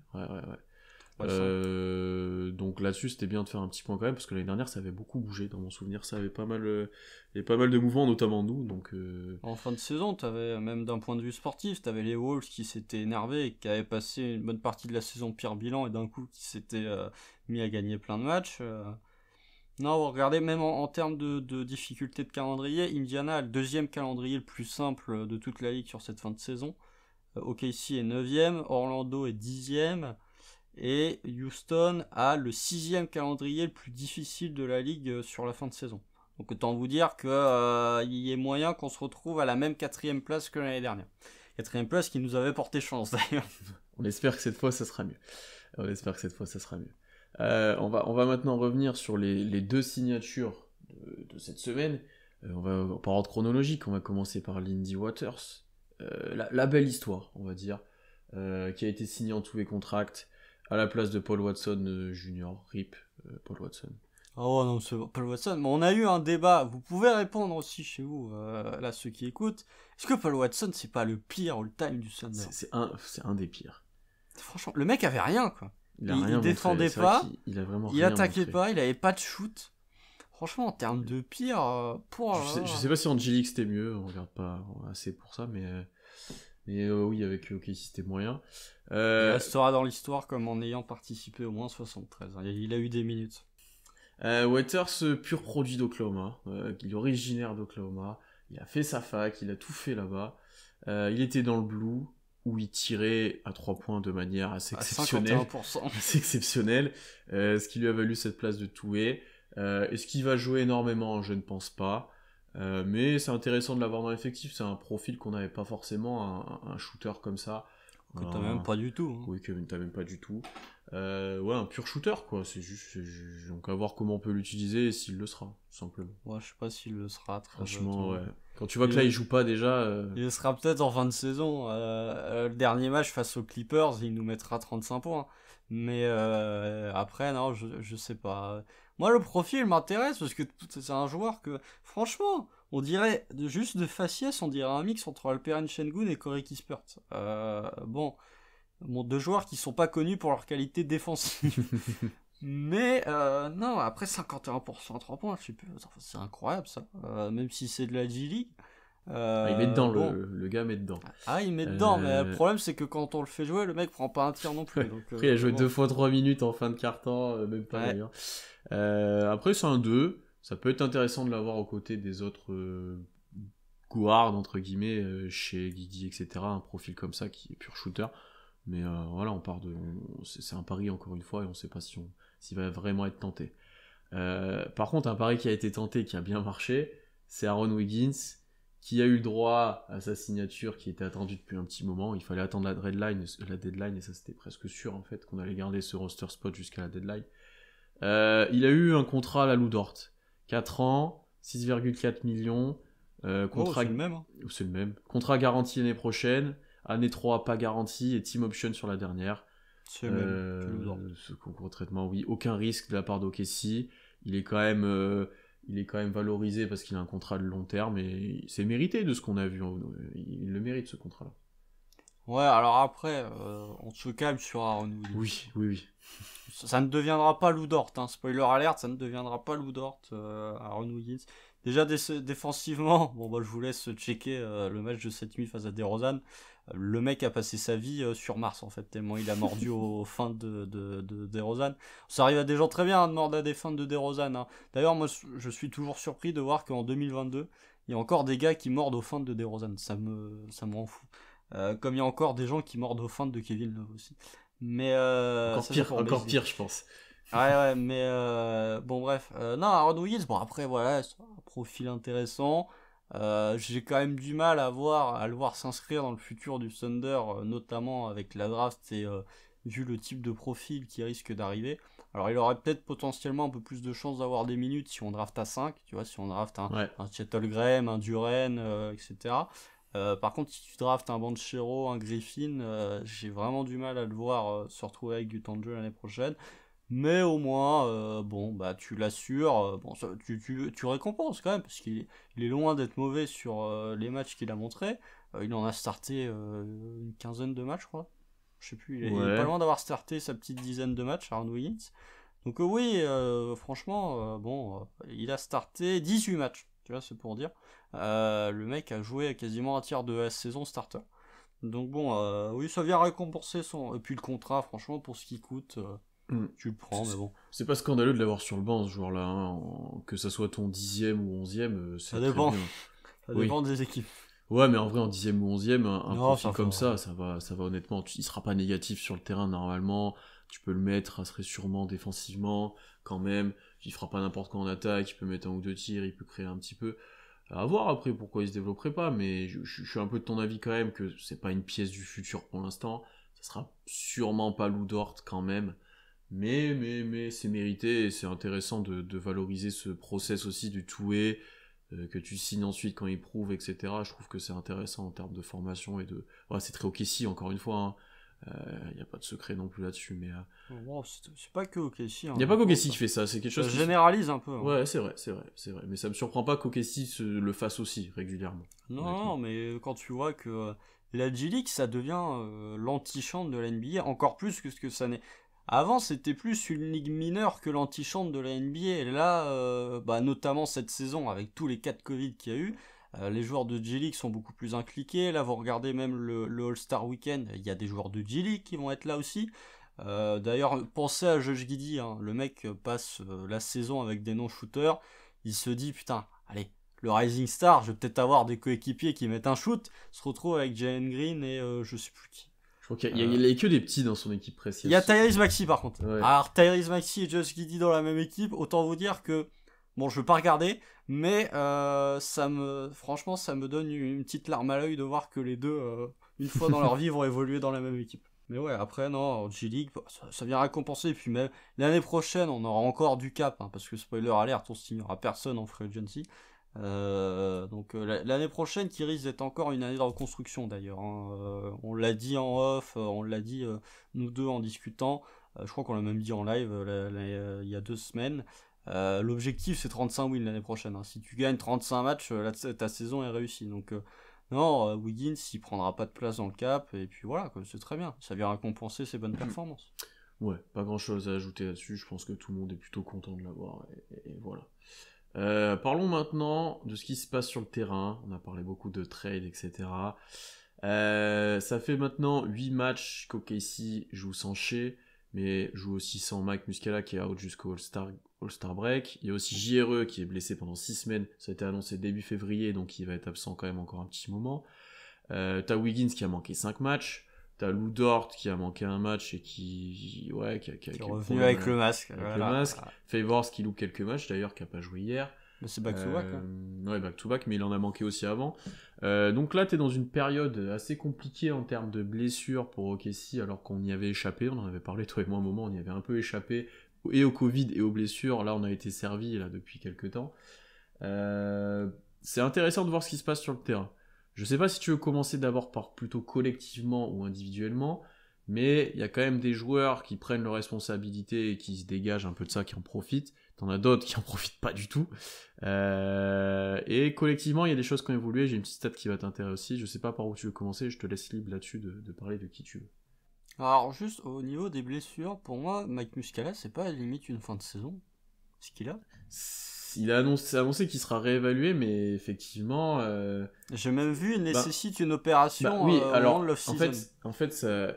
Speaker 1: Donc là-dessus, c'était bien de faire un petit point quand même, parce que l'année dernière, ça avait beaucoup bougé. Dans mon souvenir, ça avait pas mal de mouvements, notamment nous. Donc,
Speaker 2: En fin de saison, t'avais, même d'un point de vue sportif, t'avais les Wolves qui s'étaient énervés et qui avaient passé une bonne partie de la saison pire bilan, et d'un coup, qui s'étaient mis à gagner plein de matchs. Non, regardez, même en termes de difficulté de calendrier, Indiana a le 2e calendrier le plus simple de toute la ligue sur cette fin de saison. OKC est 9ème, Orlando est 10ème, et Houston a le 6ème calendrier le plus difficile de la ligue sur la fin de saison. Donc autant vous dire qu'il y ait moyen qu'on se retrouve à la même 4ème place que l'année dernière. 4ème place qui nous avait porté chance d'ailleurs.
Speaker 1: On espère que cette fois ça sera mieux. On va maintenant revenir sur les 2 signatures de cette semaine. On va par ordre chronologique, on va commencer par Lindy Waters. La belle histoire, on va dire, qui a été signée en tous les contracts à la place de Paul Watson Jr. RIP Paul Watson.
Speaker 2: Oh non, c'est Paul Watson. Mais on a eu un débat. Vous pouvez répondre aussi chez vous, là, ceux qui écoutent. Est-ce que Paul Watson, c'est pas le pire all-time du Thunder ?
Speaker 1: C'est un des pires.
Speaker 2: Franchement, le mec avait rien, quoi.
Speaker 1: Il
Speaker 2: défendait pas, il attaquait
Speaker 1: montré.
Speaker 2: pas, il avait pas de shoot. Franchement, en termes de pire,
Speaker 1: je sais pas si Angélique c'était mieux, on regarde pas assez pour ça, mais oui, avec OKC c'était moyen.
Speaker 2: Il restera dans l'histoire comme en ayant participé au moins 73. Il a eu des minutes.
Speaker 1: Waters, pur produit d'Oklahoma, il est originaire d'Oklahoma, il a fait sa fac, il a tout fait là-bas. Il était dans le Blue, où il tirait à 3 points de manière assez exceptionnelle.
Speaker 2: 51%.
Speaker 1: Assez exceptionnelle, ce qui lui a valu cette place de two-way. Est-ce qu'il va jouer énormément ? Je ne pense pas. Mais c'est intéressant de l'avoir dans l'effectif, c'est un profil qu'on n'avait pas forcément, un shooter comme ça.
Speaker 2: Que t'as même pas du tout. Hein.
Speaker 1: Oui, que t'as même pas du tout. Un pur shooter, quoi. C'est juste, donc à voir comment on peut l'utiliser et s'il le sera, tout simplement.
Speaker 2: Ouais, je sais pas s'il le sera.
Speaker 1: Franchement, ouais. Quand tu vois que là, il joue pas déjà...
Speaker 2: Il sera peut-être en fin de saison. Le dernier match face aux Clippers, il nous mettra 35 points. Mais après, non, je sais pas. Moi, le profil m'intéresse parce que c'est un joueur que, franchement, on dirait, juste de faciès, on dirait un mix entre Alperen Şengün et Corey Kispert. Bon, 2 joueurs qui sont pas connus pour leur qualité défensive. Mais non, après 51% à 3 points, c'est incroyable ça. Même si c'est de la G-League.
Speaker 1: Il met dedans,
Speaker 2: Bon.
Speaker 1: le gars met dedans.
Speaker 2: Ah, il met dedans, mais le problème c'est que quand on le fait jouer, le mec prend pas un tir non plus. Donc,
Speaker 1: Après, il a joué
Speaker 2: bon.
Speaker 1: 2 fois 3 minutes en fin de quart-temps, même pas d'ailleurs. Après, c'est un 2. Ça peut être intéressant de l'avoir aux côtés des autres guards, entre guillemets, chez Guidi, etc. Un profil comme ça qui est pur shooter. Mais voilà, on part de. C'est un pari encore une fois et on sait pas s'il va vraiment être tenté. Par contre, un pari qui a été tenté et qui a bien marché, c'est Aaron Wiggins, qui a eu le droit à sa signature qui était attendue depuis un petit moment. Il fallait attendre la deadline et ça c'était presque sûr en fait qu'on allait garder ce roster spot jusqu'à la deadline. Il a eu un contrat à la Lou Dort. 4 ans, 6,4 millions.
Speaker 2: C'est le même. Hein.
Speaker 1: C'est le même. Contrat garanti l'année prochaine. Année 3 pas garantie et team option sur la dernière.
Speaker 2: C'est le même.
Speaker 1: Ce concours de traitement, oui. Aucun risque de la part d'OKC. Il est quand même valorisé parce qu'il a un contrat de long terme et c'est mérité de ce qu'on a vu. Il le mérite ce contrat-là.
Speaker 2: Ouais, alors après, on se calme sur Aaron Wiggins.
Speaker 1: Oui.
Speaker 2: Ça ne deviendra pas Lou Dort, hein. Spoiler alert, ça ne deviendra pas Lou Dort, Aaron Wiggins. Déjà défensivement, bon bah je vous laisse checker le match de cette nuit face à DeRozan. Le mec a passé sa vie sur Mars en fait, tellement il a mordu aux feintes de DeRozan. Ça arrive à des gens très bien de mordre à des feintes de DeRozan. Hein. D'ailleurs, moi je suis toujours surpris de voir qu'en 2022, il y a encore des gars qui mordent aux feintes de DeRozan. Ça me rend fou. Comme il y a encore des gens qui mordent aux feintes de Kevin Love aussi. Mais
Speaker 1: encore pire, je pense.
Speaker 2: Ouais, mais bon, bref. Non, Aaron Wiggins, bon, après, voilà, c'est un profil intéressant. J'ai quand même du mal à le voir s'inscrire dans le futur du Thunder, notamment avec la draft et vu le type de profil qui risque d'arriver. Alors, il aurait peut-être potentiellement un peu plus de chances d'avoir des minutes si on draft à 5, tu vois, si on draft un Chet Holmgren, un Duren, etc. Par contre, si tu draftes un Banchero, un Griffin, j'ai vraiment du mal à le voir se retrouver avec du temps de jeu l'année prochaine. Mais au moins, bon, bah tu l'assures, bon, tu récompenses quand même, parce il est loin d'être mauvais sur les matchs qu'il a montrés. Il en a starté une quinzaine de matchs, je crois. Je sais plus, il est pas loin d'avoir starté sa petite dizaine de matchs, Aaron Wiggins. Donc oui, franchement, bon, il a starté 18 matchs, tu vois, c'est pour dire. Le mec a joué quasiment un tiers de la saison starter. Donc bon, oui, ça vient récompenser son... Et puis le contrat, franchement, pour ce qu'il coûte... Tu le prends, mais bon.
Speaker 1: C'est pas scandaleux de l'avoir sur le banc, ce joueur-là. Hein. Que ça soit ton 10e ou 11e, c'est
Speaker 2: ça dépend.
Speaker 1: Très bien.
Speaker 2: Ça dépend des équipes.
Speaker 1: Ouais, mais en vrai, en 10e ou 11e, un profil comme ça va honnêtement. Il sera pas négatif sur le terrain, normalement. Tu peux le mettre, ça serait sûrement défensivement, quand même. Il fera pas n'importe quoi en attaque, il peut mettre un ou deux tirs, il peut créer un petit peu. À voir après pourquoi il se développerait pas, mais je suis un peu de ton avis quand même que c'est pas une pièce du futur pour l'instant. Ça sera sûrement pas Lou Dort quand même. Mais c'est mérité et c'est intéressant de valoriser ce process aussi du two-way que tu signes ensuite quand il prouve, etc. Je trouve que c'est intéressant en termes de formation et de... Ouais, c'est très OKC, encore une fois. Il n'y a pas de secret non plus là-dessus, mais...
Speaker 2: Wow, c'est pas que OKC.
Speaker 1: Il n'y a pas qu'OKC qui fait ça, c'est quelque chose
Speaker 2: qui... généralise un peu. Hein.
Speaker 1: Ouais, c'est vrai. Mais ça me surprend pas qu'OKC le fasse aussi, régulièrement.
Speaker 2: Non, mais quand tu vois que la G-League, ça devient l'antichambre de la NBA, encore plus que ce que ça n'est... Avant, c'était plus une ligue mineure que l'antichambre de la NBA. Et là, notamment cette saison, avec tous les cas de Covid qu'il y a eu, les joueurs de G-League sont beaucoup plus impliqués. Là, vous regardez même le All-Star Weekend, il y a des joueurs de G-League qui vont être là aussi. D'ailleurs, pensez à Josh Giddey, hein. Le mec passe la saison avec des non-shooters. Il se dit, putain, allez, le Rising Star, je vais peut-être avoir des coéquipiers qui mettent un shoot. Il se retrouve avec Jalen Green et je sais plus qui.
Speaker 1: Je crois qu'il y a que des petits dans son équipe précise.
Speaker 2: Il y a Tyrese Maxey par contre. Ouais. Alors Tyrese Maxey et Josh Giddey dans la même équipe, autant vous dire que bon, je veux pas regarder, mais franchement, ça me donne une petite larme à l'œil de voir que les deux, une fois dans leur vie, vont évoluer dans la même équipe. Mais ouais, après non, G-League, ça vient récompenser. Et puis même l'année prochaine, on aura encore du cap, hein, parce que spoiler alert, on signera personne en free agency. Donc l'année prochaine qui risque d'être encore une année de reconstruction d'ailleurs, hein. On l'a dit en off, on l'a dit nous deux en discutant, je crois qu'on l'a même dit en live il y a 2 semaines. L'objectif c'est 35 wins l'année prochaine, hein. Si tu gagnes 35 matchs, ta saison est réussie. Donc non, Wiggins il prendra pas de place dans le cap et puis voilà, c'est très bien, ça vient récompenser ses bonnes performances.
Speaker 1: Ouais, pas grand chose à ajouter là-dessus, je pense que tout le monde est plutôt content de l'avoir, et voilà. Parlons maintenant de ce qui se passe sur le terrain, on a parlé beaucoup de trade, etc. Ça fait maintenant 8 matchs qu'OKC joue sans Shea, mais joue aussi sans Mike Muscala qui est out jusqu'au All-Star Break. Il y a aussi JRE qui est blessé pendant 6 semaines, ça a été annoncé début février, donc il va être absent quand même encore un petit moment. T'as Wiggins qui a manqué 5 matchs, t'as Lou Dort qui a manqué un match et qui
Speaker 2: est revenu avec le masque.
Speaker 1: Avec le masque. Favors qui loupe quelques matchs d'ailleurs, qui a pas joué hier.
Speaker 2: Mais c'est back-to-back.
Speaker 1: Ouais, back-to-back, mais il en a manqué aussi avant. Donc là, t'es dans une période assez compliquée en termes de blessures pour OKC, alors qu'on y avait échappé. On en avait parlé, toi et moi, un moment, on y avait un peu échappé, et au Covid et aux blessures. Là, on a été servi là, depuis quelques temps. C'est intéressant de voir ce qui se passe sur le terrain. Je sais pas si tu veux commencer d'abord par plutôt collectivement ou individuellement, mais il y a quand même des joueurs qui prennent leurs responsabilités et qui se dégagent un peu de ça, qui en profitent. T'en as d'autres qui en profitent pas du tout. Et collectivement, il y a des choses qui ont évolué. J'ai une petite stat qui va t'intéresser aussi. Je sais pas par où tu veux commencer, je te laisse libre là-dessus de parler de qui tu veux.
Speaker 2: Alors, juste au niveau des blessures, pour moi, Mike Muscala, c'est pas limite une fin de saison. Ce qu'il a.
Speaker 1: Il a annoncé qu'il sera réévalué, mais effectivement...
Speaker 2: J'ai même vu, il nécessite une opération
Speaker 1: oui, alors,
Speaker 2: de l'off-season.
Speaker 1: En fait ça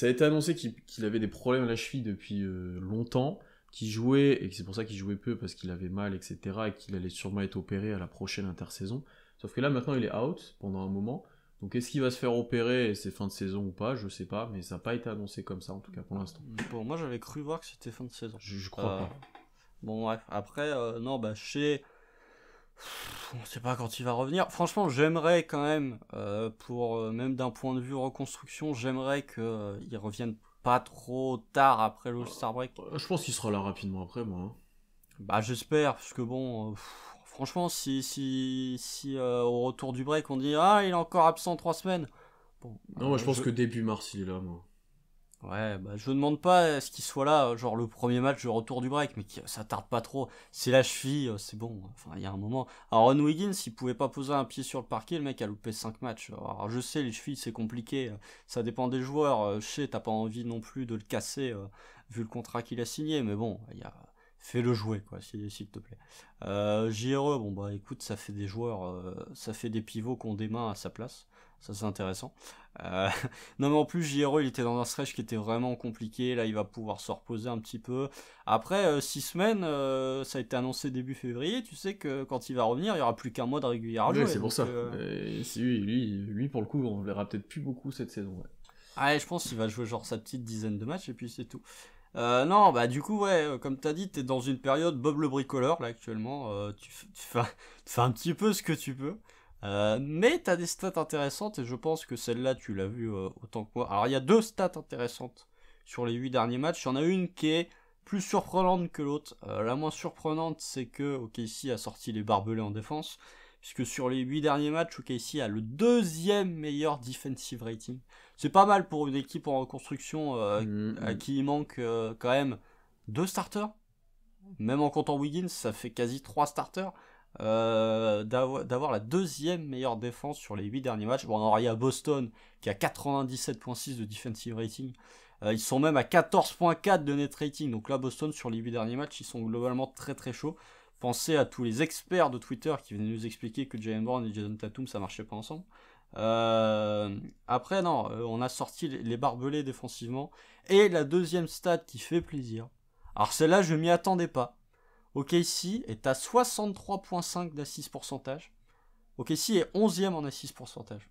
Speaker 1: a été annoncé qu'il avait des problèmes à la cheville depuis longtemps, qu'il jouait, et que c'est pour ça qu'il jouait peu, parce qu'il avait mal, etc., et qu'il allait sûrement être opéré à la prochaine intersaison. Sauf que là, maintenant, il est out pendant un moment. Donc, est-ce qu'il va se faire opérer et c'est fin de saison ou pas? Je sais pas, mais ça n'a pas été annoncé comme ça, en tout cas, pour l'instant.
Speaker 2: Bon, moi, j'avais cru voir que c'était fin de saison.
Speaker 1: Je crois pas.
Speaker 2: Bon, bref. Après, non, Shea... On sait pas quand il va revenir. Franchement, j'aimerais quand même, même d'un point de vue reconstruction, j'aimerais qu'il revienne pas trop tard après le All-Star Break.
Speaker 1: Je pense qu'il sera là rapidement après, moi.
Speaker 2: J'espère, parce que bon, franchement, si au retour du break, on dit « Ah, il est encore absent 3 semaines ». Bon,
Speaker 1: non, moi je pense que début mars, il est là, moi.
Speaker 2: Ouais, je demande pas à ce qu'il soit là, genre le premier match de retour du break, mais ça tarde pas trop. C'est la cheville, c'est bon. Enfin, il y a un moment. Alors, Ron Wiggins, il pouvait pas poser un pied sur le parquet, le mec a loupé 5 matchs. Alors, je sais, les chevilles, c'est compliqué. Ça dépend des joueurs. Je sais, t'as pas envie non plus de le casser, vu le contrat qu'il a signé, mais bon, fais-le jouer, quoi, s'il te plaît. JRE, bon, écoute, ça fait des joueurs, ça fait des pivots qui ont des mains à sa place. Ça, c'est intéressant. Non, mais en plus, JRE, il était dans un stretch qui était vraiment compliqué. Là, il va pouvoir se reposer un petit peu. Après 6 semaines, ça a été annoncé début février. Tu sais que quand il va revenir, il n'y aura plus qu'un mois de régulière à jouer.
Speaker 1: C'est pour ça. Lui, pour le coup, on le verra peut-être plus beaucoup cette saison. Ouais.
Speaker 2: Ouais, je pense qu'il va jouer genre sa petite dizaine de matchs et puis c'est tout. Non, du coup, ouais, comme t'as dit, t'es dans une période Bob le bricoleur, là, actuellement. Tu fais un petit peu ce que tu peux. Mais t'as des stats intéressantes et je pense que celle-là, tu l'as vue autant que moi. Alors, il y a 2 stats intéressantes sur les 8 derniers matchs. Il y en a une qui est plus surprenante que l'autre. La moins surprenante, c'est que OKC a sorti les barbelés en défense. Puisque sur les 8 derniers matchs, OKC a le 2e meilleur defensive rating. C'est pas mal pour une équipe en reconstruction à qui il manque quand même 2 starters. Même en comptant Wiggins, ça fait quasi 3 starters. D'avoir la 2e meilleure défense sur les 8 derniers matchs. Bon, alors il y a Boston qui a 97.6 de defensive rating. Ils sont même à 14.4 de net rating. Donc là, Boston, sur les 8 derniers matchs, ils sont globalement très très chauds. Pensez à tous les experts de Twitter qui venaient nous expliquer que Jaylen Brown et Jason Tatum, ça marchait pas ensemble. Après, non, on a sorti les barbelés défensivement. Et la 2e stat qui fait plaisir. Alors celle-là, je m'y attendais pas. OKC est à 63.5 d'assist pourcentage. OKC est 11e en assist pourcentage.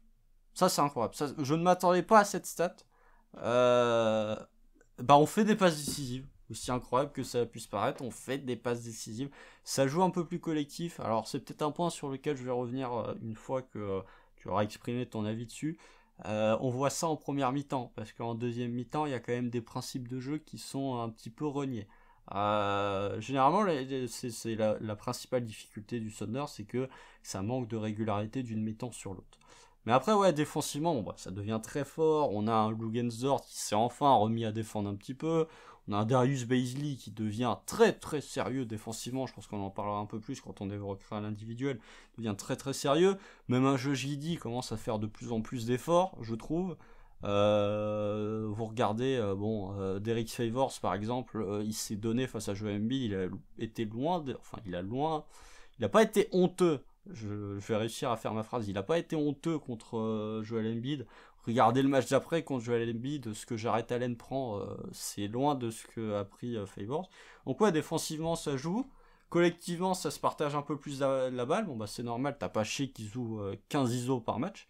Speaker 2: Ça, c'est incroyable. Ça, je ne m'attendais pas à cette stat. On fait des passes décisives. Aussi incroyable que ça puisse paraître, on fait des passes décisives. Ça joue un peu plus collectif. Alors, c'est peut-être un point sur lequel je vais revenir une fois que tu auras exprimé ton avis dessus. On voit ça en première mi-temps, parce qu'en deuxième mi-temps, il y a quand même des principes de jeu qui sont un petit peu reniés. Généralement, c'est la principale difficulté du Thunder, c'est que ça manque de régularité d'une mi-temps sur l'autre. Mais après, ouais, défensivement, ça devient très fort. On a un Lugensdort qui s'est enfin remis à défendre un petit peu. On a un Darius Bazley qui devient très très sérieux défensivement. Je pense qu'on en parlera un peu plus quand on évoquera l'individuel. Il devient très très sérieux. Même un jeu Giddey commence à faire de plus en plus d'efforts, je trouve. Vous regardez, Derek Favors par exemple, il s'est donné face à Joel Embiid, il a été il a pas été honteux. Je vais réussir à faire ma phrase. Il a pas été honteux contre Joel Embiid. Regardez le match d'après contre Joel Embiid, ce que Jarrett Allen prend, c'est loin de ce que a pris Favors. Donc ouais, défensivement ça joue. Collectivement, ça se partage un peu plus la balle. Bon, bah c'est normal, t'as pas Shea qui joue 15 ISO par match.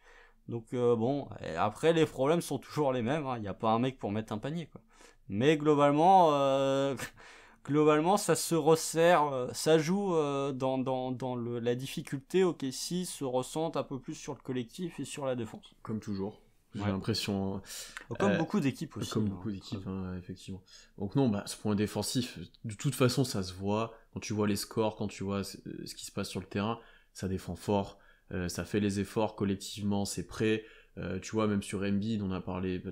Speaker 2: Donc et après, les problèmes sont toujours les mêmes. Il n'y a pas un mec pour mettre un panier, quoi. Mais globalement, ça se resserre. Ça joue la difficulté. OKC se ressent un peu plus sur le collectif et sur la défense.
Speaker 1: Comme toujours. J'ai
Speaker 2: Ouais.
Speaker 1: l'impression.
Speaker 2: Comme beaucoup d'équipes aussi.
Speaker 1: Comme beaucoup d'équipes, effectivement. Donc non, ce point défensif, de toute façon, ça se voit. Quand tu vois les scores, quand tu vois ce qui se passe sur le terrain, ça défend fort. Ça fait les efforts collectivement, c'est prêt. Tu vois, même sur Embiid,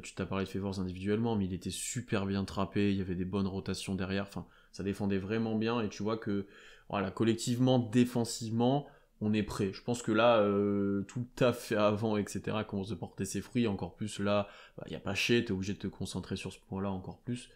Speaker 1: tu t'as parlé de Favors individuellement, mais il était super bien trappé. Il y avait des bonnes rotations derrière. Enfin, ça défendait vraiment bien. Et tu vois que, voilà, collectivement, défensivement, on est prêt. Je pense que là, tout le taf fait avant, etc., commence à porter ses fruits. Encore plus là, il n'y a pas Shea, t'es obligé de te concentrer sur ce point-là encore plus.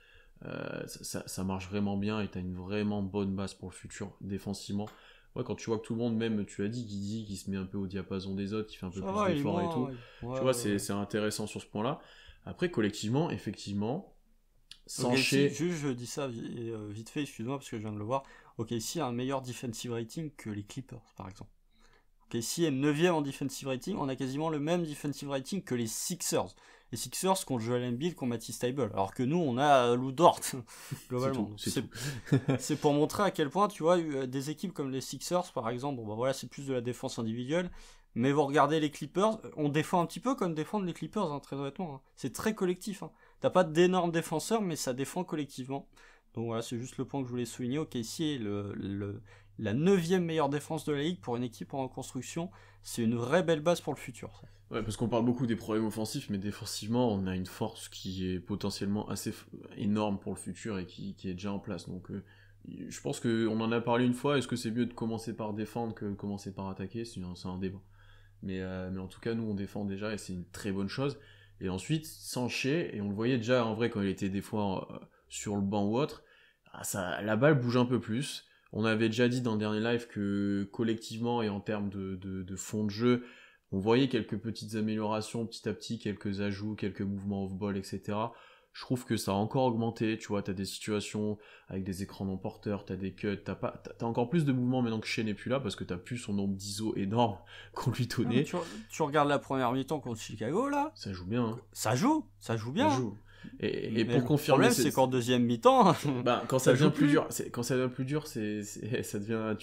Speaker 1: Ça marche vraiment bien et t'as une vraiment bonne base pour le futur défensivement. Ouais, quand tu vois que tout le monde, même tu as dit qu'il se met un peu au diapason des autres, qu'il fait un peu plus d'efforts et tout. Tu vois, c'est intéressant sur ce point-là. Après, collectivement, effectivement, sans Shea.
Speaker 2: Juste, je dis ça vite fait, excuse-moi parce que je viens de le voir. OKC a un meilleur defensive rating que les Clippers, par exemple. OKC est 9ème en defensive rating, on a quasiment le même defensive rating que les Sixers. Les Sixers contre Joel Embiid, contre Matisse Thybulle, alors que nous on a Lou Dort, globalement. C'est pour montrer à quel point, tu vois, des équipes comme les Sixers, par exemple, c'est plus de la défense individuelle, mais vous regardez les Clippers, on défend un petit peu comme défendent les Clippers, très honnêtement. C'est très collectif. T'as pas d'énormes défenseurs, mais ça défend collectivement. Donc voilà, c'est juste le point que je voulais souligner. OKC est la 9ème meilleure défense de la ligue pour une équipe en reconstruction. C'est une vraie belle base pour le futur. Ça.
Speaker 1: Ouais, parce qu'on parle beaucoup des problèmes offensifs, mais défensivement, on a une force qui est potentiellement assez énorme pour le futur et qui est déjà en place. Donc, je pense qu'on en a parlé une fois. Est-ce que c'est mieux de commencer par défendre que de commencer par attaquer ? C'est un débat. Mais en tout cas, nous, on défend déjà et c'est une très bonne chose. Et ensuite, sans Shea, et on le voyait déjà en vrai quand il était des fois sur le banc ou autre, la balle bouge un peu plus. On avait déjà dit dans le dernier live que collectivement et en termes de fond de jeu, on voyait quelques petites améliorations petit à petit, quelques ajouts, quelques mouvements off-ball, etc. Je trouve que ça a encore augmenté, tu vois, t'as des situations avec des écrans non porteurs, t'as des cuts, t'as encore plus de mouvements maintenant que Shea n'est plus là, parce que t'as plus son nombre d'ISO énorme qu'on lui donnait.
Speaker 2: Tu regardes la première mi-temps contre Chicago, là.
Speaker 1: Ça joue bien, hein.
Speaker 2: Ça joue bien.
Speaker 1: Ça joue. Et pour confirmer...
Speaker 2: Le problème, c'est qu'en deuxième mi-temps...
Speaker 1: quand ça devient plus dur, ça devient...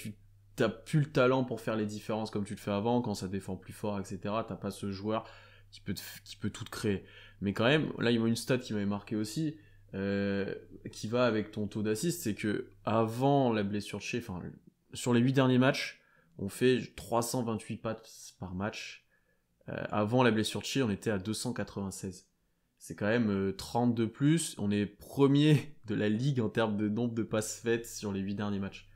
Speaker 1: T'as plus le talent pour faire les différences comme tu le fais avant, quand ça défend plus fort, etc. T'as pas ce joueur qui peut tout te créer. Mais quand même, là, il y a une stat qui m'avait marqué aussi, qui va avec ton taux d'assist, c'est que avant la blessure de Shea, sur les 8 derniers matchs, on fait 328 passes par match. Avant la blessure de Shea, on était à 296. C'est quand même 30 de plus. On est premier de la ligue en termes de nombre de passes faites sur les 8 derniers matchs.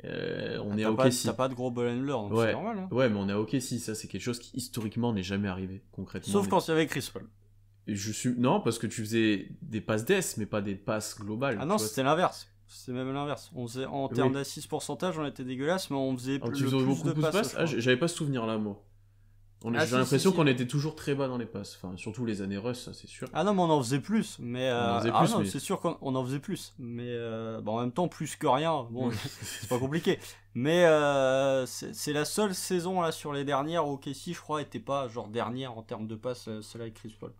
Speaker 1: On est à OKC.
Speaker 2: T'as pas de gros ball handler, donc
Speaker 1: ouais.
Speaker 2: C'est normal. Hein.
Speaker 1: Ouais, mais on est à OKC. Ça, c'est quelque chose qui historiquement n'est jamais arrivé, concrètement.
Speaker 2: Sauf quand il y avait Chris Paul.
Speaker 1: Non, parce que tu faisais des passes d'ess, mais pas des passes globales.
Speaker 2: Ah non, c'était l'inverse. C'est même l'inverse. On faisait, en termes d'assist pourcentage, on était dégueulasse, mais on faisait plus de passes.
Speaker 1: J'avais pas ce souvenir-là, moi. J'ai l'impression qu'on était toujours très bas dans les passes. Enfin, surtout les années Russ, ça c'est sûr.
Speaker 2: Ah non, mais on en faisait plus. Mais mais... c'est sûr qu'on en faisait plus. Mais en même temps, plus que rien. Bon, c'est pas compliqué. Mais c'est la seule saison là sur les dernières où OKC, je crois, était pas genre dernière en termes de passes, celle avec Chris Paul.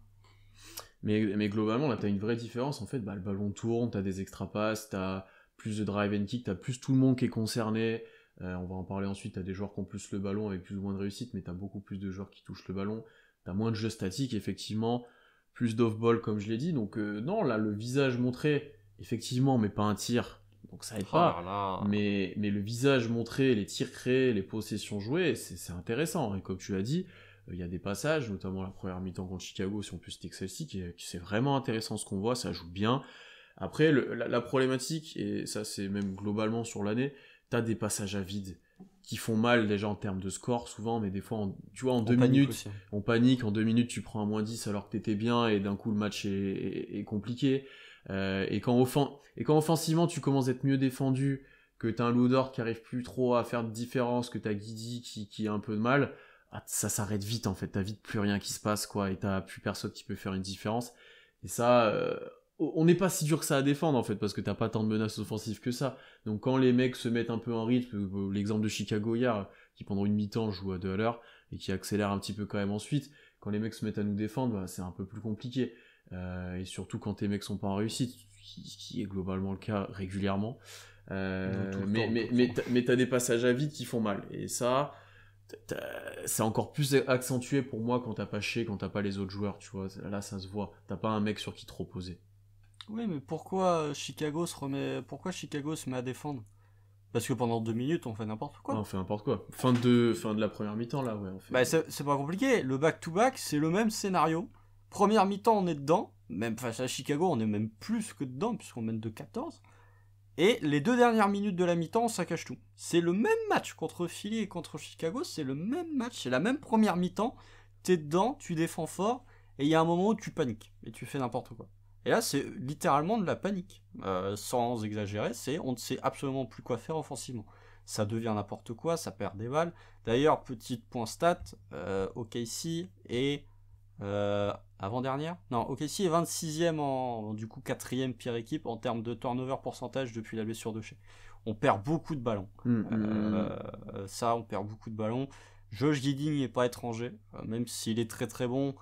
Speaker 1: Mais globalement, là, t'as une vraie différence. En fait, le ballon tourne, t'as des extra passes, t'as plus de drive and kick, t'as plus tout le monde qui est concerné. On va en parler ensuite, t'as des joueurs qui ont plus le ballon avec plus ou moins de réussite, mais t'as beaucoup plus de joueurs qui touchent le ballon, t'as moins de jeux statiques, effectivement, plus d'off-ball comme je l'ai dit, donc non, là, le visage montré, effectivement, mais pas un tir, donc ça aide pas, mais le visage montré, les tirs créés, les possessions jouées, c'est intéressant, et comme tu l'as dit, il y a des passages, notamment la première mi-temps contre Chicago, si on peut citer celle-ci, qui c'est vraiment intéressant ce qu'on voit, ça joue bien. Après, la problématique, et ça c'est même globalement sur l'année, t'as des passages à vide qui font mal déjà en termes de score souvent, mais des fois, tu vois, en
Speaker 2: On
Speaker 1: 2
Speaker 2: panique
Speaker 1: minutes,
Speaker 2: aussi.
Speaker 1: on panique, en 2 minutes tu prends un -10 alors que t'étais bien et d'un coup le match est compliqué. Et quand offensivement tu commences à être mieux défendu, que t'as un Ludort qui arrive plus trop à faire de différence, que t'as Guidi qui a un peu de mal, ça s'arrête vite en fait, t'as vite plus rien qui se passe quoi, et t'as plus personne qui peut faire une différence. Et ça, on n'est pas si dur que ça à défendre en fait, parce que t'as pas tant de menaces offensives que ça. Donc quand les mecs se mettent un peu en rythme, l'exemple de Chicago hier, qui pendant une mi-temps joue à 2 à l'heure, et qui accélère un petit peu quand même ensuite, quand les mecs se mettent à nous défendre, bah, c'est un peu plus compliqué. Et surtout quand tes mecs sont pas en réussite, qui est globalement le cas régulièrement. Mais t'as des passages à vide qui font mal. Et ça, c'est encore plus accentué pour moi quand t'as pas Shea, quand t'as pas les autres joueurs, tu vois. Là, ça se voit. T'as pas un mec sur qui te reposer.
Speaker 2: Oui, mais pourquoi Chicago se met à défendre? Parce que pendant 2 minutes, on fait n'importe
Speaker 1: Ouais,
Speaker 2: quoi.
Speaker 1: on fait n'importe quoi. Fin de la première mi-temps, là, ouais. On fait...
Speaker 2: Bah, c'est pas compliqué. Le back-to-back, c'est le même scénario. Première mi-temps, on est dedans. Même face à Chicago, on est même plus que dedans, puisqu'on mène de 14. Et les 2 dernières minutes de la mi-temps, on saccage tout. C'est le même match contre Philly et contre Chicago. C'est le même match. C'est la même première mi-temps. T'es dedans, tu défends fort. Et il y a un moment où tu paniques. Et tu fais n'importe quoi. Et là, c'est littéralement de la panique. Sans exagérer, on ne sait absolument plus quoi faire offensivement. Ça devient n'importe quoi, ça perd des balles. D'ailleurs, petit point stat, OKC est avant-dernière. Non, OKC est 26e du coup 4e pire équipe en termes de turnover pourcentage depuis la blessure de Shea. On perd beaucoup de ballons. Ça, on perd beaucoup de ballons. Josh Giddey n'est pas étranger, même s'il est très très bon.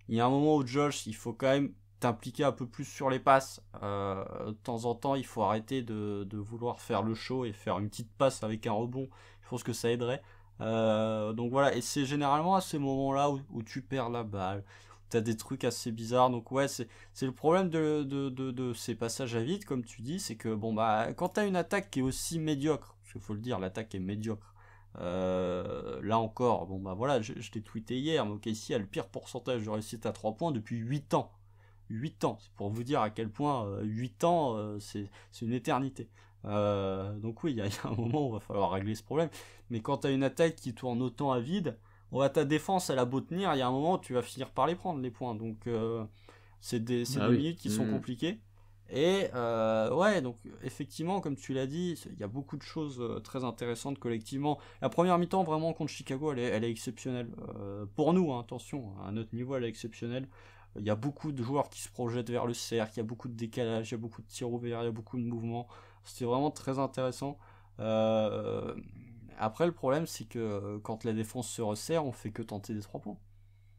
Speaker 2: Il y a un moment où Josh, il faut quand même t'impliquer un peu plus sur les passes. De temps en temps, il faut arrêter de vouloir faire le show et faire une petite passe avec un rebond. Je pense que ça aiderait. Donc voilà, et c'est généralement à ces moments-là où tu perds la balle, où tu as des trucs assez bizarres. Donc ouais, c'est le problème de ces passages à vide, comme tu dis, c'est que bon bah quand tu as une attaque qui est aussi médiocre, parce qu'il faut le dire, l'attaque est médiocre. Là encore, bon bah voilà, je t'ai tweeté hier, mais OKC a le pire pourcentage de réussite à 3 points depuis 8 ans. 8 ans, c'est pour vous dire à quel point 8 ans, c'est une éternité. Donc oui, il y a un moment où il va falloir régler ce problème. Mais quand tu as une attaque qui tourne autant à vide, ta défense, elle a beau tenir, il y a un moment où tu vas finir par les prendre, les points. Donc c'est des minutes qui sont compliquées. Et ouais, donc effectivement, comme tu l'as dit, il y a beaucoup de choses très intéressantes collectivement. La première mi-temps, vraiment, contre Chicago, elle est exceptionnelle. Pour nous, hein, attention, à notre niveau, elle est exceptionnelle. Il y a beaucoup de joueurs qui se projettent vers le cercle, il y a beaucoup de décalage, il y a beaucoup de tirs ouverts, il y a beaucoup de mouvements. C'était vraiment très intéressant. Après, le problème, c'est que quand la défense se resserre, on fait que tenter des 3 points.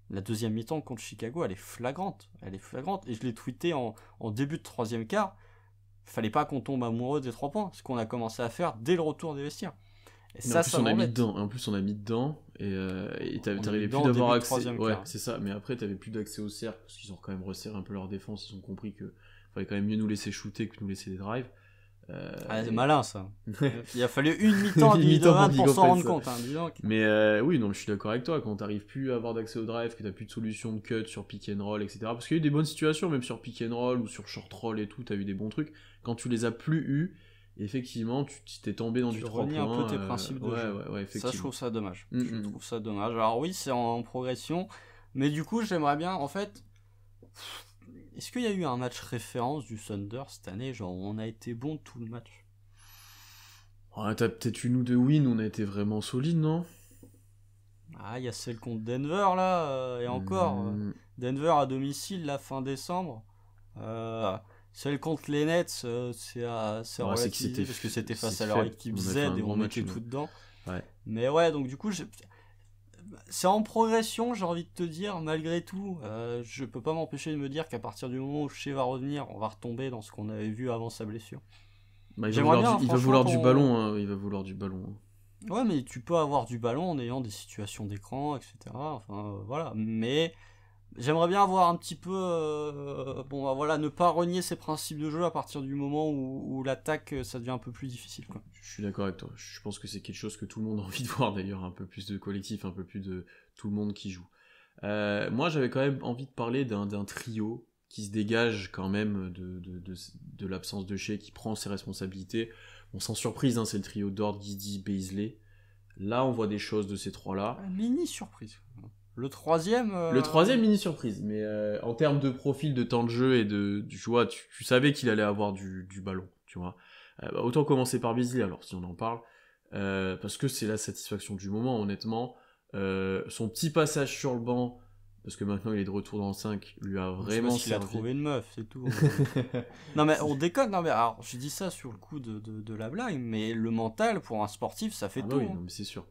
Speaker 2: La deuxième mi-temps contre Chicago, elle est flagrante. Elle est flagrante. Et je l'ai tweeté en début de troisième quart. Fallait pas qu'on tombe amoureux des 3 points. Ce qu'on a commencé à faire dès le retour des vestiaires. Et ça,
Speaker 1: on a mis dedans. En plus, on a mis dedans. Et t'arrivais plus d'avoir accès. Ouais, c'est ça. Mais après, t'avais plus d'accès au cercle. Parce qu'ils ont quand même resserré un peu leur défense. Ils ont compris que fallait quand même mieux nous laisser shooter que nous laisser des drives.
Speaker 2: C'est malin ça. Il a fallu une mi-temps pour s'en rendre compte. Hein,
Speaker 1: mais oui, non, je suis d'accord avec toi. Quand t'arrives plus à avoir d'accès au drive, que t'as plus de solution de cut sur pick and roll, etc. Parce qu'il y a eu des bonnes situations, même sur pick and roll ou sur short roll et tout, t'as eu des bons trucs. Quand tu les as plus eu, effectivement, tu t'es tombé dans du 3 points.
Speaker 2: Tu renies un peu tes principes de jeu.
Speaker 1: Ouais, effectivement.
Speaker 2: Ça, je trouve ça dommage. Je trouve ça dommage. Alors oui, c'est en progression. Mais du coup, j'aimerais bien, en fait... Est-ce qu'il y a eu un match référence du Thunder cette année? Genre, on a été bon tout le match.
Speaker 1: T'as peut-être une ou deux wins, on a été vraiment solide, non?
Speaker 2: Ah, il y a celle contre Denver, là, et encore. Denver à domicile, la fin décembre. Celle contre les Nets, c'est relativisé parce que c'était face à leur équipe Z et on était tout dedans.
Speaker 1: Ouais.
Speaker 2: Mais ouais, donc du coup, c'est en progression, j'ai envie de te dire, malgré tout. Je peux pas m'empêcher de me dire qu'à partir du moment où Shea va revenir, on va retomber dans ce qu'on avait vu avant sa blessure.
Speaker 1: Bah, il va vouloir du ballon, hein. Il va vouloir du ballon.
Speaker 2: Ouais, mais tu peux avoir du ballon en ayant des situations d'écran, etc. Enfin, voilà. Mais j'aimerais bien avoir un petit peu... ne pas renier ses principes de jeu à partir du moment où l'attaque, ça devient un peu plus difficile, quoi.
Speaker 1: Je suis d'accord avec toi. Je pense que c'est quelque chose que tout le monde a envie de voir, d'ailleurs. Un peu plus de collectif, un peu plus de tout le monde qui joue. Moi, j'avais quand même envie de parler d'un trio qui se dégage quand même de l'absence de Shea, qui prend ses responsabilités. Bon, sans surprise, hein, c'est le trio Dort, Giddey, Beasley. Là, on voit des choses de ces trois-là.
Speaker 2: Mini surprise. Le troisième.
Speaker 1: Le troisième, mini surprise, mais en termes de profil, de temps de jeu et tu vois, tu savais qu'il allait avoir du ballon, tu vois. Autant commencer par Beasley, alors, si on en parle, parce que c'est la satisfaction du moment, honnêtement. Son petit passage sur le banc, parce que maintenant il est de retour dans le 5, lui a vraiment
Speaker 2: servi. Il a trouvé une meuf, c'est tout. Non mais on déconne, non mais alors je dis ça sur le coup de la blague, mais le mental pour un sportif ça fait tout.
Speaker 1: Oui, non mais c'est sûr.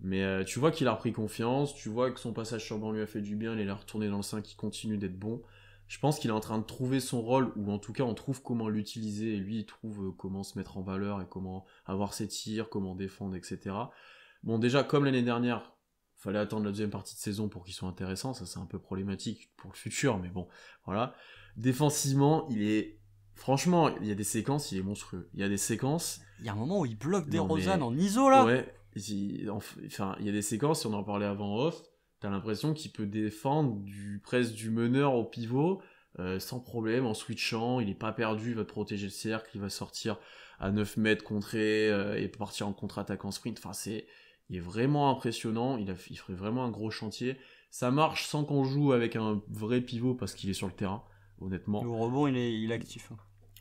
Speaker 1: Mais tu vois qu'il a repris confiance, tu vois que son passage sur le banc lui a fait du bien, il est retourné dans le 5, il continue d'être bon. Je pense qu'il est en train de trouver son rôle, ou en tout cas on trouve comment l'utiliser, et lui il trouve comment se mettre en valeur, et comment avoir ses tirs, comment défendre, etc. Bon déjà, comme l'année dernière, fallait attendre la deuxième partie de saison pour qu'il soit intéressant, ça c'est un peu problématique pour le futur, mais bon, voilà. Défensivement, franchement, il y a des séquences, il est monstrueux. Il y a des séquences...
Speaker 2: Il y a un moment où il bloque des Rosanne en ISO, là.
Speaker 1: Ouais, enfin, il y a des séquences, si on en parlait avant off, t'as l'impression qu'il peut défendre presque du meneur au pivot, sans problème, en switchant, il est pas perdu, il va te protéger le cercle, il va sortir à 9 mètres contré, et partir en contre-attaque en sprint, enfin il est vraiment impressionnant, il ferait vraiment un gros chantier. Ça marche sans qu'on joue avec un vrai pivot parce qu'il est sur le terrain, honnêtement.
Speaker 2: Au rebond, il est actif.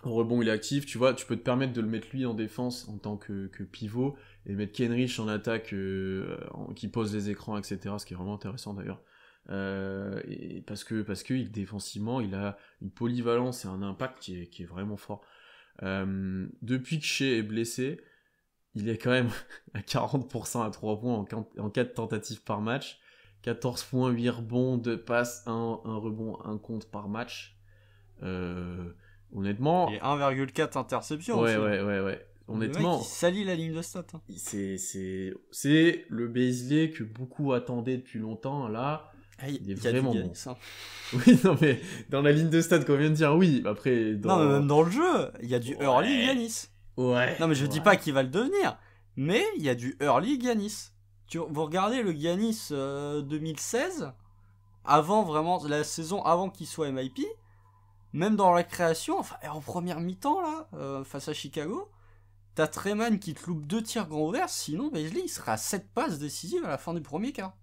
Speaker 1: Au rebond, il est actif, tu vois, tu peux te permettre de le mettre lui en défense en tant que pivot et mettre Kenrich en attaque qui pose les écrans, etc. Ce qui est vraiment intéressant d'ailleurs. Et parce que défensivement, il a une polyvalence et un impact qui est vraiment fort. Depuis que Shea est blessé, il est quand même à 40% à 3 points en 4 tentatives par match. 14 points, 8 rebonds, 2 passes, 1 rebond, 1 contre par match. Honnêtement...
Speaker 2: Et 1,4 interceptions
Speaker 1: ouais,
Speaker 2: aussi.
Speaker 1: Ouais. Honnêtement...
Speaker 2: Le mec, il salit la ligne de stats. Hein.
Speaker 1: C'est le Beasley que beaucoup attendaient depuis longtemps, là... il est vraiment bon. Hein. Oui, non, mais dans la ligne de stats qu'on vient de dire, oui. Après,
Speaker 2: non, mais même dans le jeu, il y a du early Giannis.
Speaker 1: Ouais.
Speaker 2: Non, mais je dis pas qu'il va le devenir, mais il y a du early Giannis. Vous regardez le Giannis 2016, avant vraiment, la saison avant qu'il soit MIP, même dans la création, enfin, en première mi-temps, là, face à Chicago, t'as Treman qui te loupe 2 tirs grands ouverts, sinon Beasley il sera à 7 passes décisives à la fin du premier quart.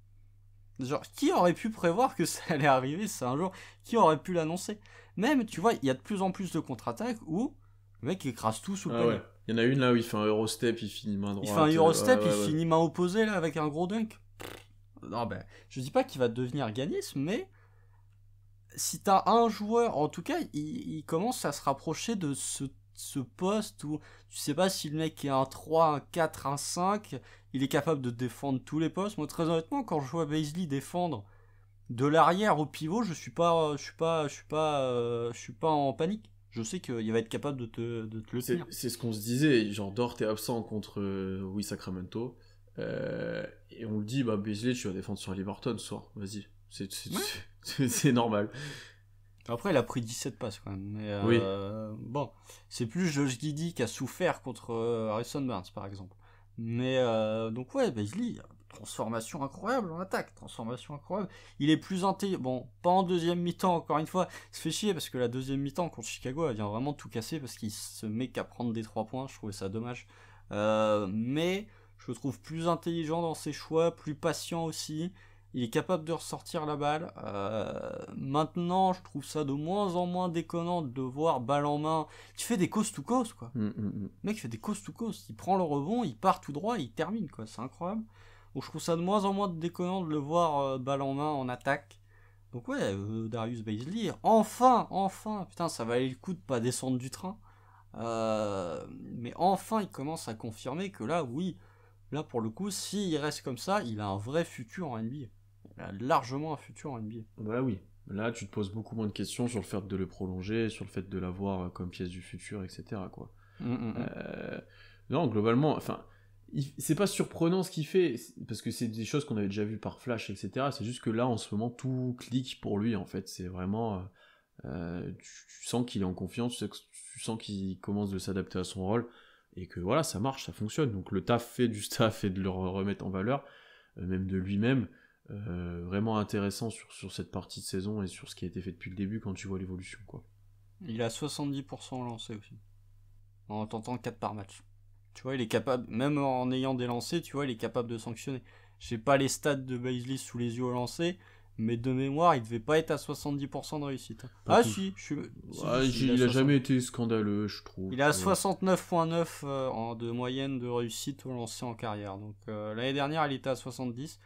Speaker 2: Genre, qui aurait pu prévoir que ça allait arriver, c'est un jour, qui aurait pu l'annoncer? Même, tu vois, il y a de plus en plus de contre-attaques où le mec écrase tout sous le panier.
Speaker 1: Ouais. Il y en a une là où il fait un Eurostep, il finit main droite.
Speaker 2: Il fait un Eurostep, il finit main opposée là avec un gros dunk. Non, ben, je dis pas qu'il va devenir Giannis, mais si t'as un joueur, en tout cas, il commence à se rapprocher de ce poste où tu sais pas si le mec est un 3, un 4, un 5, il est capable de défendre tous les postes. Moi, très honnêtement, quand je vois Beasley défendre de l'arrière au pivot, je suis pas en panique. Je sais qu'il va être capable de te le tenir.
Speaker 1: C'est ce qu'on se disait, genre Dort est absent contre Sacramento, et on le dit, bah Beasley, tu vas défendre sur Liberton ce soir, vas-y, c'est normal.
Speaker 2: Après, il a pris 17 passes quand même. Mais,
Speaker 1: oui.
Speaker 2: Bon, c'est plus Josh Giddey qui a souffert contre Harrison Barnes, par exemple. Mais donc ouais, Beasley, transformation incroyable en attaque, transformation incroyable. Il est plus intelligent. Bon, pas en deuxième mi-temps, encore une fois. Il se fait chier parce que la deuxième mi-temps contre Chicago, elle vient vraiment tout casser parce qu'il se met qu'à prendre des 3 points. Je trouvais ça dommage. Mais je le trouve plus intelligent dans ses choix, plus patient aussi. Il est capable de ressortir la balle. Maintenant, je trouve ça de moins en moins déconnant de voir balle en main. Tu fais des coast to coast, quoi. Le mec fait des coast to coast. Il prend le rebond, il part tout droit, il termine, quoi. C'est incroyable. Donc je trouve ça de moins en moins déconnant de le voir balle en main en attaque. Donc ouais, Darius Beasley, enfin, putain, ça valait le coup de pas descendre du train. Mais enfin, il commence à confirmer que là, oui, là pour le coup, s'il reste comme ça, il a un vrai futur en NBA. Il a largement un futur en NBA.
Speaker 1: Bah oui, là tu te poses beaucoup moins de questions sur le fait de le prolonger, sur le fait de l'avoir comme pièce du futur, etc. quoi. Non, globalement, enfin, c'est pas surprenant ce qu'il fait, parce que c'est des choses qu'on avait déjà vues par Flash, etc. C'est juste que là, en ce moment, tout clique pour lui, en fait. C'est vraiment... tu sens qu'il est en confiance, tu sens qu'il commence de s'adapter à son rôle, et que voilà, ça marche, ça fonctionne. Donc le taf fait du staff et de le remettre en valeur, même de lui-même. Vraiment intéressant sur cette partie de saison et sur ce qui a été fait depuis le début quand tu vois l'évolution, quoi.
Speaker 2: Il a 70% lancé aussi, en tentant 4 par match. Tu vois, il est capable, même en ayant des lancers, tu vois, il est capable de sanctionner. J'ai pas les stats de Beasley sous les yeux au lancer, mais de mémoire, il devait pas être à 70% de réussite.
Speaker 1: Pas tout.
Speaker 2: Si,
Speaker 1: Il a jamais été scandaleux, je trouve.
Speaker 2: Il a 69,9 de moyenne de réussite au lancer en carrière. Donc l'année dernière, il était à 70.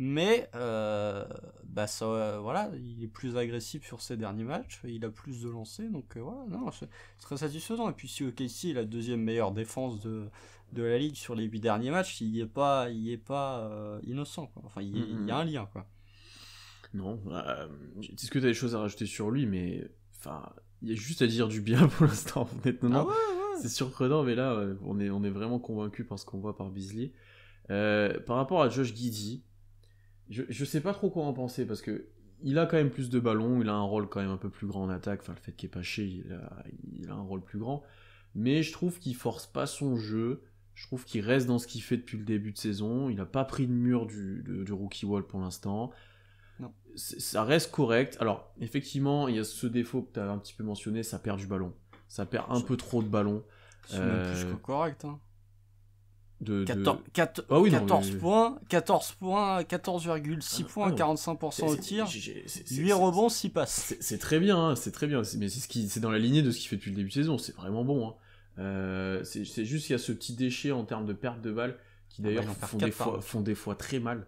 Speaker 2: Mais voilà, il est plus agressif sur ses derniers matchs, il a plus de lancers, donc voilà, non, c'est très satisfaisant. Et puis si OKC est la deuxième meilleure défense de la ligue sur les 8 derniers matchs, il est pas innocent, quoi. Enfin, il y a un lien, quoi.
Speaker 1: Non, est-ce que tu as des choses à rajouter sur lui, mais enfin, il y a juste à dire du bien pour l'instant, honnêtement.
Speaker 2: Ouais.
Speaker 1: C'est surprenant, mais là, on est vraiment convaincu par ce qu'on voit par Beasley. Par rapport à Josh Giddey, je sais pas trop quoi en penser, parce que il a quand même plus de ballons, il a un rôle quand même un peu plus grand en attaque, enfin le fait qu'il est pas chez, il a un rôle plus grand, mais je trouve qu'il force pas son jeu, je trouve qu'il reste dans ce qu'il fait depuis le début de saison, il a pas pris de mur du rookie wall pour l'instant.
Speaker 2: Non.
Speaker 1: Ça reste correct. Alors, effectivement, il y a ce défaut que tu as un petit peu mentionné, ça perd du ballon. Ça perd un peu trop de ballon.
Speaker 2: C'est même plus que correct, hein. 14 points, 14,6 points, 45% au tir, 8 rebonds, 6 passes.
Speaker 1: C'est très bien, hein, c'est très bien. Mais c'est dans la lignée de ce qu'il fait depuis le début de saison, c'est vraiment bon. Hein. C'est juste qu'il y a ce petit déchet en termes de perte de balles qui d'ailleurs font des fois très mal.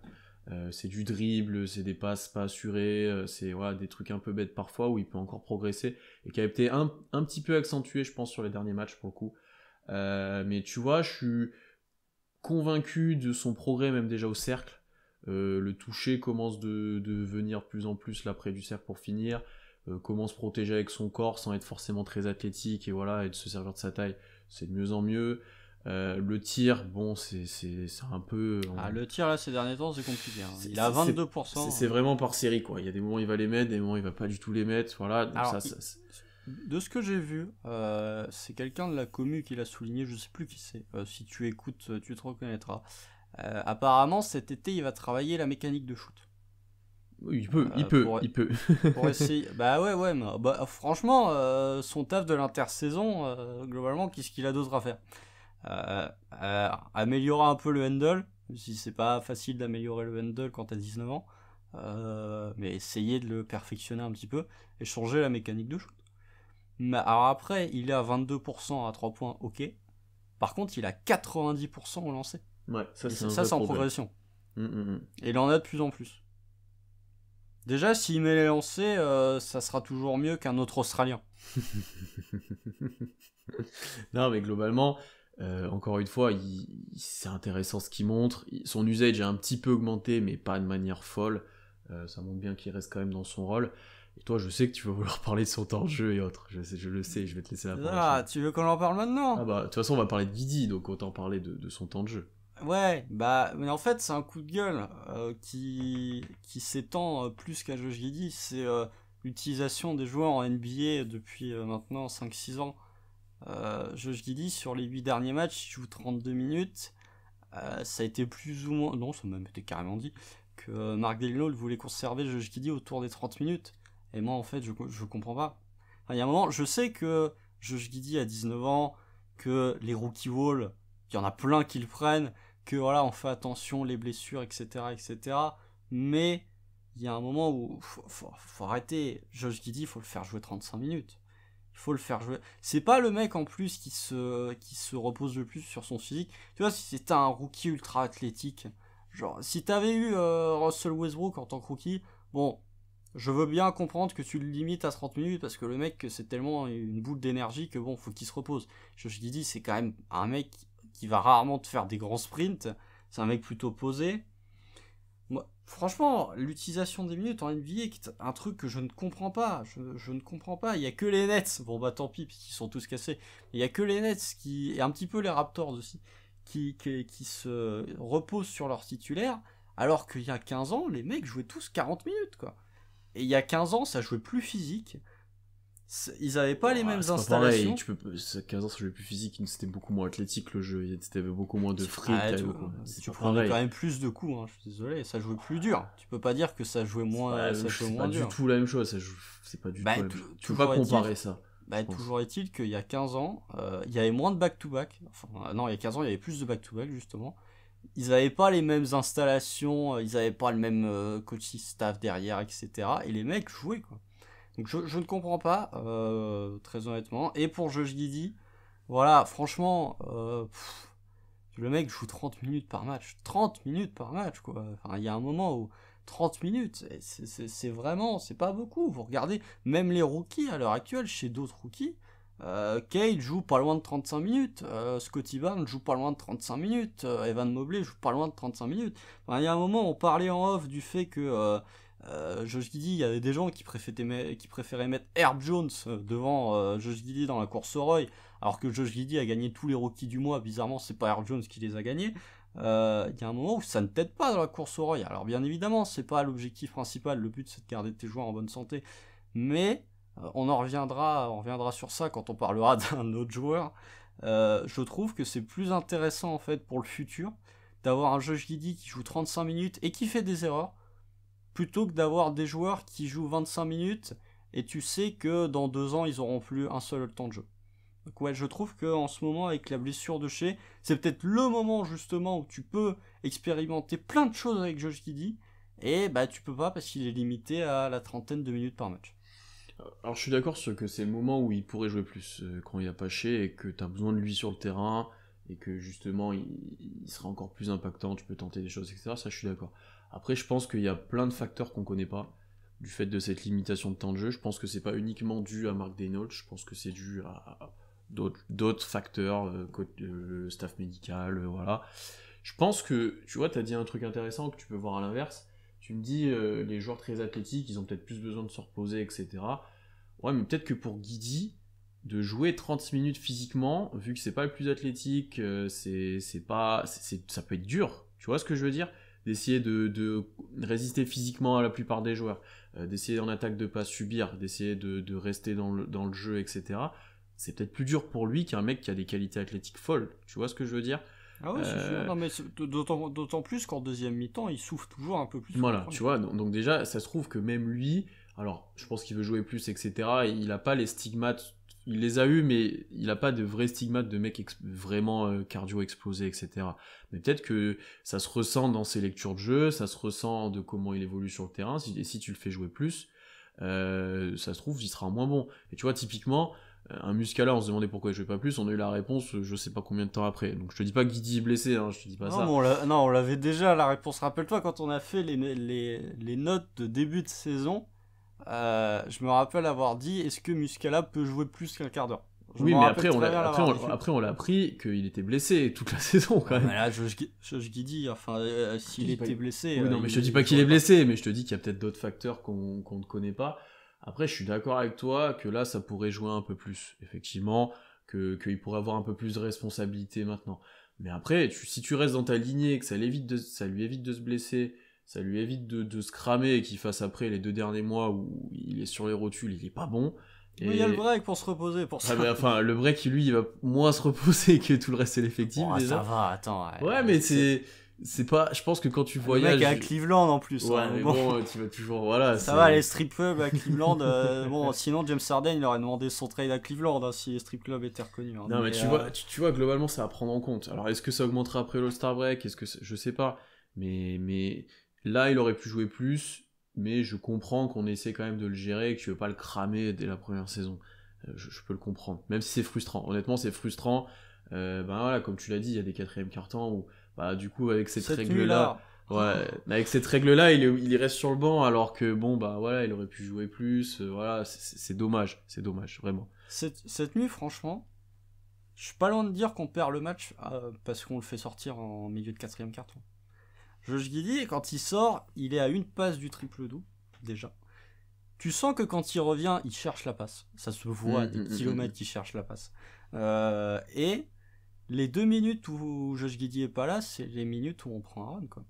Speaker 1: C'est du dribble, c'est des passes pas assurées, c'est des trucs un peu bêtes parfois où il peut encore progresser et qui a été un petit peu accentué, je pense, sur les derniers matchs pour le coup. Mais tu vois, je suis convaincu de son progrès même déjà au cercle. Le toucher commence de venir de plus en plus là près du cercle pour finir. Comment se protéger avec son corps sans être forcément très athlétique et de se servir de sa taille, c'est de mieux en mieux. Le tir, bon, c'est un peu...
Speaker 2: le tir, là, ces derniers temps, c'est compliqué. Hein. Il a 22%.
Speaker 1: C'est vraiment par série, quoi. Il y a des moments où il va les mettre, des moments où il va pas du tout les mettre. Voilà. Donc
Speaker 2: alors, de ce que j'ai vu, c'est quelqu'un de la commu qui l'a souligné, je sais plus qui c'est. Si tu écoutes, tu te reconnaîtras. Apparemment, cet été, il va travailler la mécanique de shoot.
Speaker 1: Oui, il peut.
Speaker 2: Pour essayer. Ouais, mais, franchement, son taf de l'intersaison, globalement, qu'est-ce qu'il a d'autre à faire? Améliorer un peu le handle, si c'est pas facile d'améliorer le handle quand t'as 19 ans, mais essayer de le perfectionner un petit peu et changer la mécanique de shoot. Mais alors après, il est à 22% à 3 points, ok. Par contre, il a 90% au lancer.
Speaker 1: Ouais, ça c'est
Speaker 2: en progression. Et il en a de plus en plus. Déjà, s'il met les lancers, ça sera toujours mieux qu'un autre Australien.
Speaker 1: Non, mais globalement, encore une fois, c'est intéressant ce qu'il montre. Son usage a un petit peu augmenté, mais pas de manière folle. Ça montre bien qu'il reste quand même dans son rôle. Et toi, je sais que tu vas vouloir parler de son temps de jeu et autres. Je le sais, je vais te laisser la parole.
Speaker 2: Tu veux qu'on en parle maintenant?
Speaker 1: De toute façon, on va parler de Giddey, donc autant parler de son temps de jeu.
Speaker 2: Ouais, mais en fait, c'est un coup de gueule qui s'étend plus qu'à Josh Giddey. C'est l'utilisation des joueurs en NBA depuis maintenant 5-6 ans. Josh Giddey, sur les 8 derniers matchs, il joue 32 minutes. Ça a été plus ou moins... Non, ça m'a même été carrément dit que Mark Delino voulait conserver Josh Giddey autour des 30 minutes. Et moi, en fait, je comprends pas. Enfin, il y a un moment, je sais que Josh Giddey a 19 ans, que les rookie wall, il y en a plein qui le prennent, que on fait attention, les blessures, etc., etc. Mais il y a un moment où faut arrêter. Josh Giddey, il faut le faire jouer 35 minutes. Il faut le faire jouer. C'est pas le mec en plus qui se repose le plus sur son physique. Tu vois, si c'était un rookie ultra athlétique, genre si t'avais eu Russell Westbrook en tant que rookie, bon, je veux bien comprendre que tu le limites à 30 minutes parce que le mec, c'est tellement une boule d'énergie que bon, faut qu'il se repose. Josh Giddey, c'est quand même un mec qui va rarement te faire des grands sprints. C'est un mec plutôt posé. Moi, franchement, l'utilisation des minutes en NBA est un truc que je ne comprends pas. Je ne comprends pas. Il y a que les Nets. Bon, bah tant pis, puisqu'ils sont tous cassés. Il y a que les Nets et un petit peu les Raptors aussi, qui se reposent sur leurs titulaires, alors qu'il y a 15 ans, les mecs jouaient tous 40 minutes, quoi. Et il y a 15 ans, ça jouait plus physique. Ils avaient pas les mêmes installations.
Speaker 1: Pareil. 15 ans, ça jouait plus physique, c'était beaucoup moins athlétique le jeu. C'était beaucoup moins de fric.
Speaker 2: Tu prenais quand même plus de coups, hein, je suis désolé. Ça jouait plus dur. Tu peux pas dire que ça jouait moins, dur.
Speaker 1: C'est pas du tout la même chose. C'est pas du tout. Tu peux pas comparer ça.
Speaker 2: Bah, toujours est-il qu'il y a 15 ans, il y avait moins de back-to-back. Enfin, non, il y a 15 ans, il y avait plus de back-to-back, justement. Ils n'avaient pas les mêmes installations, ils n'avaient pas le même coaching staff derrière, etc. Et les mecs jouaient, quoi. Donc je ne comprends pas, très honnêtement. Et pour Josh Giddey, voilà, franchement, le mec joue 30 minutes par match. 30 minutes par match, quoi. Enfin, il y a un moment où 30 minutes, c'est vraiment, c'est pas beaucoup. Vous regardez, même les rookies à l'heure actuelle, chez d'autres rookies, Cade joue pas loin de 35 minutes, Scottie Barnes joue pas loin de 35 minutes, Evan Mobley joue pas loin de 35 minutes. Enfin, il y a un moment, on parlait en off du fait que Josh Giddey, il y avait des gens qui préféraient mettre Herb Jones devant Josh Giddey dans la course au Roy, alors que Josh Giddey a gagné tous les rookies du mois. Bizarrement, c'est pas Herb Jones qui les a gagnés. Il y a un moment où ça ne t'aide pas dans la course au Roy. Alors bien évidemment, c'est pas l'objectif principal, le but c'est de garder tes joueurs en bonne santé, mais on reviendra sur ça quand on parlera d'un autre joueur. Je trouve que c'est plus intéressant en fait pour le futur d'avoir un Josh Giddey qui joue 35 minutes et qui fait des erreurs, plutôt que d'avoir des joueurs qui jouent 25 minutes et tu sais que dans 2 ans ils auront plus un seul temps de jeu. Donc ouais, je trouve qu'en ce moment, avec la blessure de Shea, c'est peut-être le moment justement où tu peux expérimenter plein de choses avec Josh Giddey, et bah tu peux pas parce qu'il est limité à la 30aine de minutes par match.
Speaker 1: Alors je suis d'accord sur que c'est le moment où il pourrait jouer plus, quand il n'y a pas Shea et que tu as besoin de lui sur le terrain, et que justement il sera encore plus impactant, tu peux tenter des choses, etc. Ça je suis d'accord. Après je pense qu'il y a plein de facteurs qu'on connaît pas, du fait de cette limitation de temps de jeu. Je pense que c'est pas uniquement dû à Mark Daigneault, je pense que c'est dû à d'autres facteurs, le staff médical, voilà. Je pense que, tu vois, tu as dit un truc intéressant que tu peux voir à l'inverse. Tu me dis, les joueurs très athlétiques, ils ont peut-être plus besoin de se reposer, etc. Ouais, mais peut-être que pour Giddey, de jouer 30 minutes physiquement, vu que c'est pas le plus athlétique, ça peut être dur. Tu vois ce que je veux dire? D'essayer de résister physiquement à la plupart des joueurs, d'essayer en attaque de pas subir, d'essayer de rester dans le jeu, etc. C'est peut-être plus dur pour lui qu'un mec qui a des qualités athlétiques folles. Tu vois ce que je veux dire?
Speaker 2: Ah ouais, c'est sûr. Non, mais d'autant plus qu'en deuxième mi-temps, il souffle toujours un peu plus.
Speaker 1: Voilà, tu vois, donc déjà, ça se trouve que même lui, alors je pense qu'il veut jouer plus, etc. Il n'a pas les stigmates, il les a eu, mais il n'a pas de vrais stigmates de mec vraiment cardio explosé, etc. Mais peut-être que ça se ressent dans ses lectures de jeu, ça se ressent de comment il évolue sur le terrain, et si tu le fais jouer plus, ça se trouve, il sera moins bon. Et tu vois, typiquement, un Muscala, on se demandait pourquoi il jouait pas plus, on a eu la réponse je sais pas combien de temps après. Donc je te dis pas que Giddey est blessé, hein, je te dis pas ça.
Speaker 2: On l'avait déjà la réponse. Rappelle-toi quand on a fait les notes de début de saison, je me rappelle avoir dit est-ce que Muscala peut jouer plus qu'un quart d'heure.
Speaker 1: Oui, mais après on l'a appris qu'il était blessé toute la saison quand même.
Speaker 2: Mais là, Josh Giddey, enfin, s'il était blessé.
Speaker 1: Oui, non, mais je te dis pas qu'il est blessé, mais je te dis qu'il y a peut-être d'autres facteurs qu'on ne connaît pas. Après, je suis d'accord avec toi que là, ça pourrait jouer un peu plus, effectivement, qu'il pourrait avoir un peu plus de responsabilité maintenant. Mais après, si tu restes dans ta lignée, que ça lui évite de se blesser, ça lui évite de se cramer et qu'il fasse après les 2 derniers mois où il est sur les rotules, il est pas bon.
Speaker 2: Et... il y a le break pour se reposer, pour ça.
Speaker 1: Ah, mais enfin, le break, lui, il va moins se reposer que tout le reste de l'effectif, déjà.
Speaker 2: Ça va, attends.
Speaker 1: Ouais, mais c'est pas, je pense que quand tu voyages.
Speaker 2: Le mec est à Cleveland en plus.
Speaker 1: Ouais, mais bon, tu vas toujours, voilà.
Speaker 2: Ça va, les strip clubs à Cleveland. Bon, sinon, James Harden, il aurait demandé son trade à Cleveland, hein, si les strip clubs étaient reconnus. Hein.
Speaker 1: Non, mais tu vois, globalement, ça à prendre en compte. Alors, est-ce que ça augmentera après l'All-Star Break? Je sais pas. Mais là, il aurait pu jouer plus. Mais je comprends qu'on essaie quand même de le gérer et que tu veux pas le cramer dès la première saison. Je peux le comprendre. Même si c'est frustrant. Honnêtement, c'est frustrant. Ben voilà, comme tu l'as dit, il y a des 4e quart-temps où, bah, du coup, avec cette règle-là. Ouais, avec cette règle-là, il reste sur le banc, alors que bon, bah voilà, il aurait pu jouer plus. Voilà, c'est dommage, vraiment.
Speaker 2: Cette nuit, franchement, je suis pas loin de dire qu'on perd le match parce qu'on le fait sortir en milieu de 4e carton. Josh Giddey, quand il sort, il est à une passe du triple-double, déjà. Tu sens que quand il revient, il cherche la passe. Ça se voit des kilomètres qu'il cherche la passe. Et les 2 minutes où Josh Giddey est pas là, c'est les minutes où on prend un run, quoi.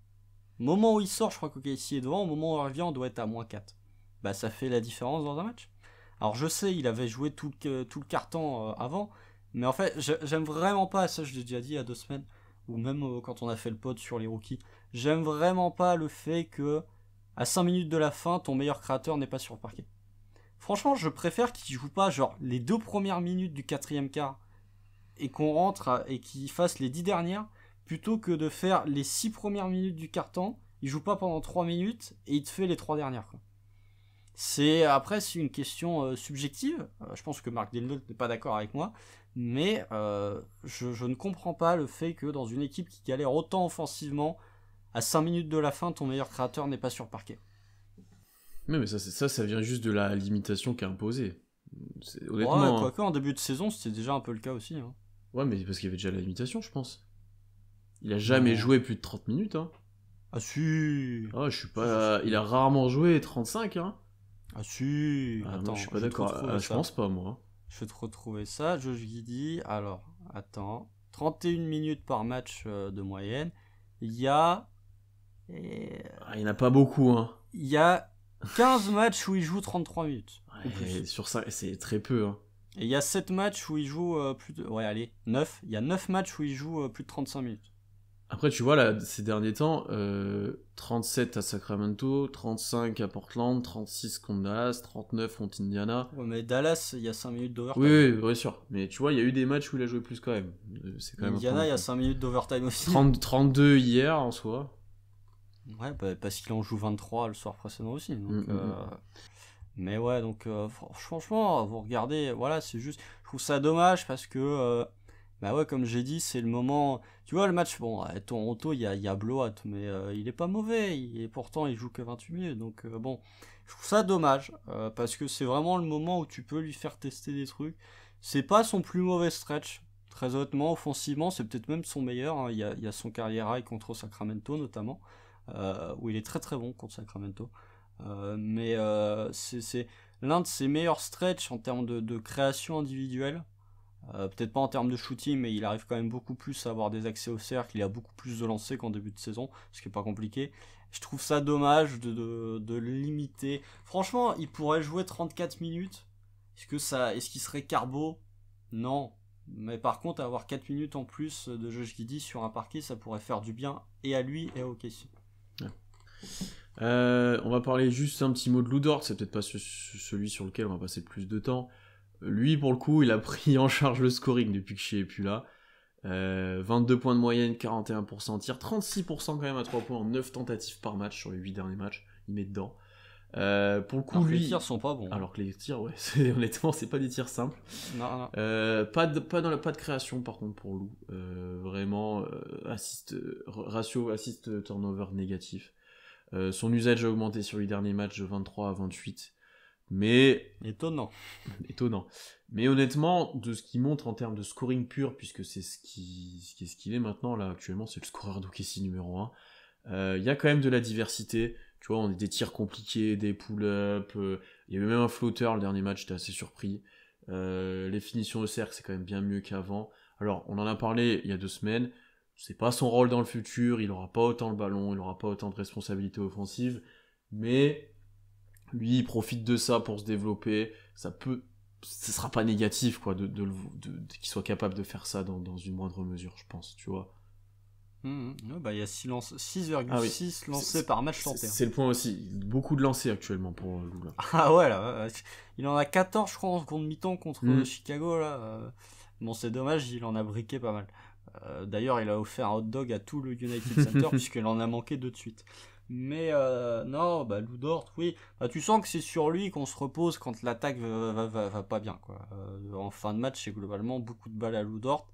Speaker 2: Au moment où il sort, je crois qu'OKC est devant. Au moment où il revient, on doit être à -4. Bah, ça fait la différence dans un match. Alors, je sais, il avait joué tout le carton avant. Mais en fait, j'aime vraiment pas, ça je l'ai déjà dit il y a 2 semaines, ou même quand on a fait le pod sur les rookies, j'aime vraiment pas le fait que à 5 minutes de la fin, ton meilleur créateur n'est pas sur le parquet. franchement, je préfère qu'il joue pas genre les 2 premières minutes du 4e quart et qu'on rentre et qu'il fasse les 10 dernières plutôt que de faire les 6 premières minutes du quart-temps. Il joue pas pendant 3 minutes et il te fait les 3 dernières, quoi. Après, c'est une question subjective. Je pense que Mark Daigneault n'est pas d'accord avec moi. Mais je ne comprends pas le fait que dans une équipe qui galère autant offensivement, à 5 minutes de la fin, ton meilleur créateur n'est pas sur le parquet.
Speaker 1: Mais ça vient juste de la limitation qui est imposée.
Speaker 2: Honnêtement. Ouais, quoique en début de saison, c'était déjà un peu le cas aussi. Hein.
Speaker 1: Ouais, mais parce qu'il y avait déjà la limitation, je pense. Il a jamais joué plus de 30 minutes. Hein.
Speaker 2: Ah si.
Speaker 1: Ah, je suis pas. Il a rarement joué 35. Hein.
Speaker 2: Ah si.
Speaker 1: Attends, moi, je suis pas d'accord. Je pense pas, moi.
Speaker 2: Je vais te retrouver ça. Josh Giddey. Alors, attends. 31 minutes par match de moyenne. Il y a.
Speaker 1: Il y en a pas beaucoup, hein.
Speaker 2: Il y a 15 matchs où il joue 33 minutes.
Speaker 1: Ouais, sur ça, c'est très peu, hein.
Speaker 2: Et il y a 7 matchs où il joue plus de... Ouais, allez, 9. Il y a 9 matchs où il joue plus de 35 minutes.
Speaker 1: Après, tu vois, là, ces derniers temps, 37 à Sacramento, 35 à Portland, 36 contre Dallas, 39 contre Indiana.
Speaker 2: Ouais, mais Dallas, il y a 5 minutes d'overtime.
Speaker 1: Oui, bien sûr. Mais tu vois, il y a eu des matchs où il a joué plus quand même.
Speaker 2: C'est quand même Indiana, il y a 5 minutes d'overtime aussi.
Speaker 1: 32 hier, en soi.
Speaker 2: Ouais, parce qu'il en joue 23 le soir précédent aussi. Donc, Mais ouais, donc franchement, vous regardez, voilà, c'est juste... Je trouve ça dommage parce que... Bah ouais, comme j'ai dit, c'est le moment... Tu vois, le match, bon, à Toronto, il y a blowout, mais il est pas mauvais, et pourtant, il joue que 28 minutes, donc bon... Je trouve ça dommage, parce que c'est vraiment le moment où tu peux lui faire tester des trucs. C'est pas son plus mauvais stretch, très honnêtement, offensivement, c'est peut-être même son meilleur, hein. Il y a son carrière high contre Sacramento, notamment, où il est très très bon contre Sacramento. Mais c'est l'un de ses meilleurs stretch en termes de création individuelle. Peut-être pas en termes de shooting, mais il arrive quand même beaucoup plus à avoir des accès au cercle, il a beaucoup plus de lancers qu'en début de saison, ce qui est pas compliqué. Je trouve ça dommage de le limiter. Franchement, il pourrait jouer 34 minutes. Est-ce qu'il serait carbo? Non. Mais par contre, avoir 4 minutes en plus de Josh Giddey sur un parquet, ça pourrait faire du bien et à lui et à OKC.
Speaker 1: Ouais. On va parler juste un petit mot de Lou Dort, c'est peut-être pas celui sur lequel on va passer le plus de temps. Lui, pour le coup, il a pris en charge le scoring depuis que je suis plus là. 22 points de moyenne, 41% tir, 36% quand même à 3 points en 9 tentatives par match sur les 8 derniers matchs. Il met dedans. Pour le coup,
Speaker 2: les tirs sont pas bons.
Speaker 1: Alors que les tirs, ouais, honnêtement, c'est pas des tirs simples.
Speaker 2: Non.
Speaker 1: Pas de création, par contre, pour Lou. Vraiment, ratio assist-turnover négatif. Son usage a augmenté sur les derniers matchs de 23 à 28. Mais...
Speaker 2: Étonnant.
Speaker 1: Mais honnêtement, de ce qu'il montre en termes de scoring pur, puisque c'est ce qu'il est maintenant, là, actuellement, c'est le scoreur d'OKC numéro 1. Il y a quand même de la diversité. Tu vois, on a des tirs compliqués, des pull-ups. Il y avait même un flotteur le dernier match, j'étais assez surpris. Les finitions au cercle, c'est quand même bien mieux qu'avant. Alors, on en a parlé il y a 2 semaines. C'est pas son rôle dans le futur, il aura pas autant le ballon, il aura pas autant de responsabilités offensives. Mais... lui, il profite de ça pour se développer. Ce sera pas négatif, quoi, qu'il soit capable de faire ça dans une moindre mesure, je pense, tu vois.
Speaker 2: Bah, il y a 6,6 lancés par match tenté.
Speaker 1: C'est le point aussi. Beaucoup de lancers actuellement pour Lou.
Speaker 2: Ah ouais, là. Il en a 14, je crois, en compte mi-temps contre Chicago, là. Bon, c'est dommage, il en a briqué pas mal. D'ailleurs, il a offert un hot dog à tout le United Center, puisqu'il en a manqué 2 de suite. Mais non, bah Lou Dort, oui. Bah, tu sens que c'est sur lui qu'on se repose quand l'attaque va pas bien, quoi. En fin de match, c'est globalement beaucoup de balles à Lou Dort.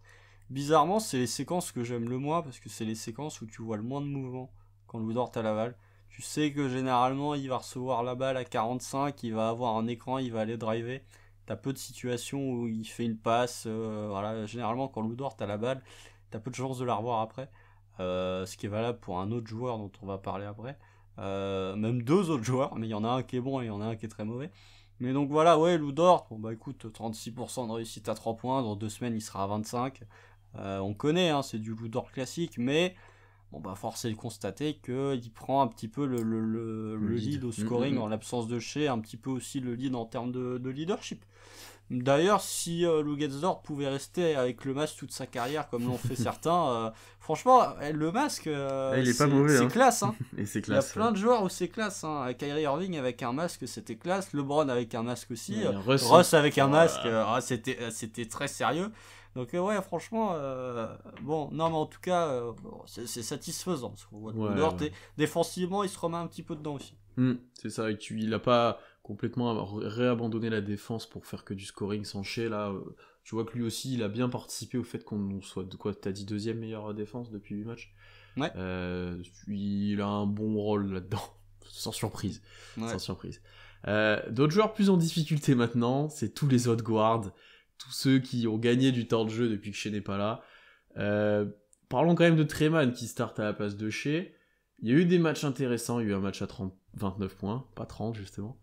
Speaker 2: Bizarrement, c'est les séquences que j'aime le moins parce que c'est les séquences où tu vois le moins de mouvement quand Lou Dort a la balle. Tu sais que généralement, il va recevoir la balle à 45, il va avoir un écran, il va aller driver. T'as peu de situations où il fait une passe. Voilà, généralement, quand Lou Dort a la balle, t'as peu de chances de la revoir après. Ce qui est valable pour un autre joueur dont on va parler après. Même 2 autres joueurs, mais il y en a un qui est bon et il y en a un qui est très mauvais. Mais donc voilà, ouais, Lou Dort, bon bah écoute, 36% de réussite à 3 points, dans 2 semaines il sera à 25. On connaît, hein, c'est du Lou Dort classique, mais bon bah force est de constater qu'il prend un petit peu le lead au scoring en l'absence de Shai, un petit peu aussi le lead en termes de leadership. D'ailleurs, si Luguentzdorf pouvait rester avec le masque toute sa carrière, comme l'ont fait certains, franchement, le masque,
Speaker 1: il est pas mauvais,
Speaker 2: c'est
Speaker 1: hein.
Speaker 2: classe. Hein.
Speaker 1: Et c'est
Speaker 2: Il y a
Speaker 1: classe.
Speaker 2: plein de joueurs où c'est classe. Hein. Kyrie Irving avec un masque, c'était classe. LeBron avec un masque aussi.
Speaker 1: Ouais,
Speaker 2: Russ avec un masque,
Speaker 1: voilà.
Speaker 2: c'était très sérieux. Donc ouais, franchement, bon, non, mais en tout cas, c'est satisfaisant. Parce que Woodward, défensivement, il se remet un petit peu dedans aussi.
Speaker 1: C'est ça, il a pas complètement réabandonné la défense pour faire que du scoring sans Shai, là. Tu vois que lui aussi, il a bien participé au fait qu'on soit, t'as dit deuxième meilleure défense depuis 8 matchs.
Speaker 2: Ouais.
Speaker 1: Il a un bon rôle là-dedans, sans surprise.
Speaker 2: Ouais.
Speaker 1: Sans surprise. D'autres joueurs plus en difficulté maintenant, c'est tous les autres guards, tous ceux qui ont gagné du temps de jeu depuis que Shai n'est pas là. Parlons quand même de Treman qui start à la place de Shai. Il y a eu des matchs intéressants, il y a eu un match à 29 points, pas 30 justement.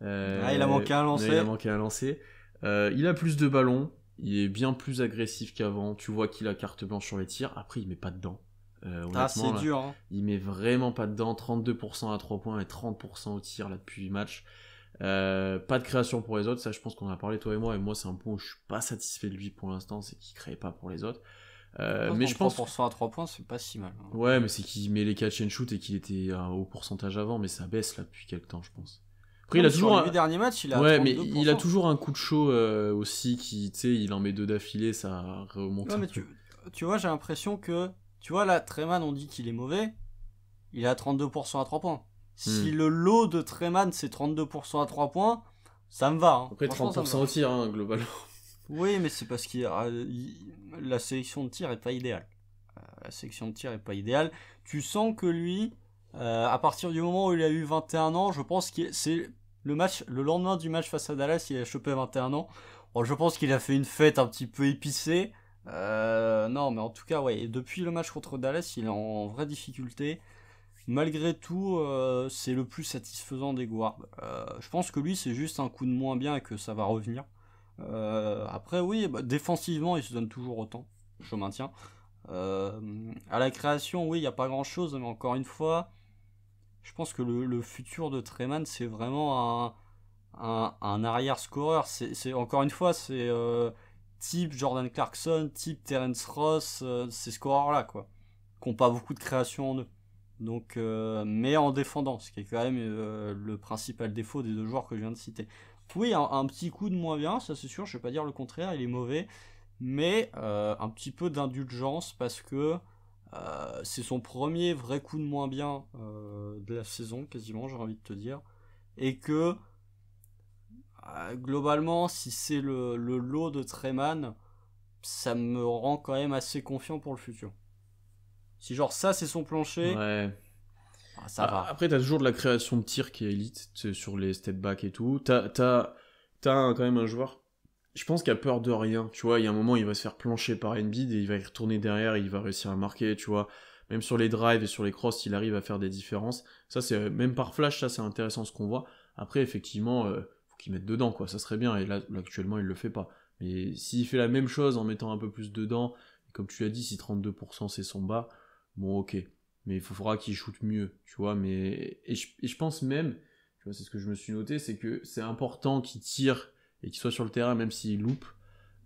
Speaker 2: Il a manqué un lancer.
Speaker 1: Il a manqué un lancer. Il a plus de ballons, il est bien plus agressif qu'avant, tu vois qu'il a carte blanche sur les tirs, après il met pas dedans.
Speaker 2: C'est dur. Hein.
Speaker 1: Il met vraiment pas dedans, 32% à 3 points et 30% au tir là depuis 8 matchs. Pas de création pour les autres, ça je pense qu'on en a parlé toi et moi c'est un point où je suis pas satisfait de lui pour l'instant, c'est qu'il crée pas pour les autres. Mais je pense
Speaker 2: 3% à 3 points, c'est pas si mal. Hein.
Speaker 1: Ouais, mais c'est qu'il met les catch and shoot et qu'il était à haut pourcentage avant, mais ça baisse là depuis quelques temps, je pense. Après, il a toujours
Speaker 2: les 8 derniers matchs, il a
Speaker 1: ouais,
Speaker 2: 32%.
Speaker 1: mais il a toujours un coup de chaud aussi qui, tu sais, il en met 2 d'affilée, ça remonte.
Speaker 2: Ouais, mais tu vois, j'ai l'impression que, tu vois, là, Treman, on dit qu'il est mauvais, il est à 32% à 3 points. Si le lot de Treman c'est 32% à 3 points, ça me va. Hein.
Speaker 1: Après, 30% au tir, hein, globalement.
Speaker 2: Oui, mais c'est parce que la sélection de tir est pas idéale. La sélection de tir est pas idéale. Tu sens que lui, à partir du moment où il a eu 21 ans, je pense que c'est le lendemain du match face à Dallas, il a chopé 21 ans. Bon, je pense qu'il a fait une fête un petit peu épicée. Non, mais en tout cas, ouais. Et depuis le match contre Dallas, il est en vraie difficulté. Malgré tout, c'est le plus satisfaisant des guards. Je pense que lui, c'est juste un coup de moins bien et que ça va revenir. Après, oui, défensivement, il se donne toujours autant. Je maintiens. À la création, oui, il n'y a pas grand chose, mais encore une fois, je pense que le futur de Treman, c'est vraiment un arrière-scoreur. Encore une fois, c'est type Jordan Clarkson, type Terence Ross, ces scoreurs-là, quoi. Qui n'ont pas beaucoup de création en eux. Donc, mais en défendant, ce qui est quand même le principal défaut des deux joueurs que je viens de citer. Oui, un petit coup de moins bien, ça c'est sûr, je vais pas dire le contraire, il est mauvais, mais un petit peu d'indulgence parce que c'est son premier vrai coup de moins bien de la saison, quasiment, j'ai envie de te dire, et que globalement, si c'est le lot de Treman, ça me rend quand même assez confiant pour le futur. Si genre ça c'est son plancher,
Speaker 1: ouais.
Speaker 2: Ça va.
Speaker 1: Après, t'as toujours de la création de tir qui est élite sur les step back et tout. T'as quand même un joueur, je pense, qui a peur de rien. Tu vois, il y a un moment, il va se faire plancher par Embiid et il va y retourner derrière et il va réussir à marquer, tu vois. Même sur les drives et sur les crosses, il arrive à faire des différences. Ça, c'est même par flash, ça, c'est intéressant ce qu'on voit. Après, effectivement, faut qu'il mette dedans, quoi. Ça serait bien. Et là, actuellement, il le fait pas. Mais s'il fait la même chose en mettant un peu plus dedans, comme tu l'as dit, si 32% c'est son bas, bon, ok. Mais il faudra qu'il shoote mieux, tu vois. Et je pense même, tu vois, c'est ce que je me suis noté, c'est que c'est important qu'il tire et qu'il soit sur le terrain, même s'il loupe,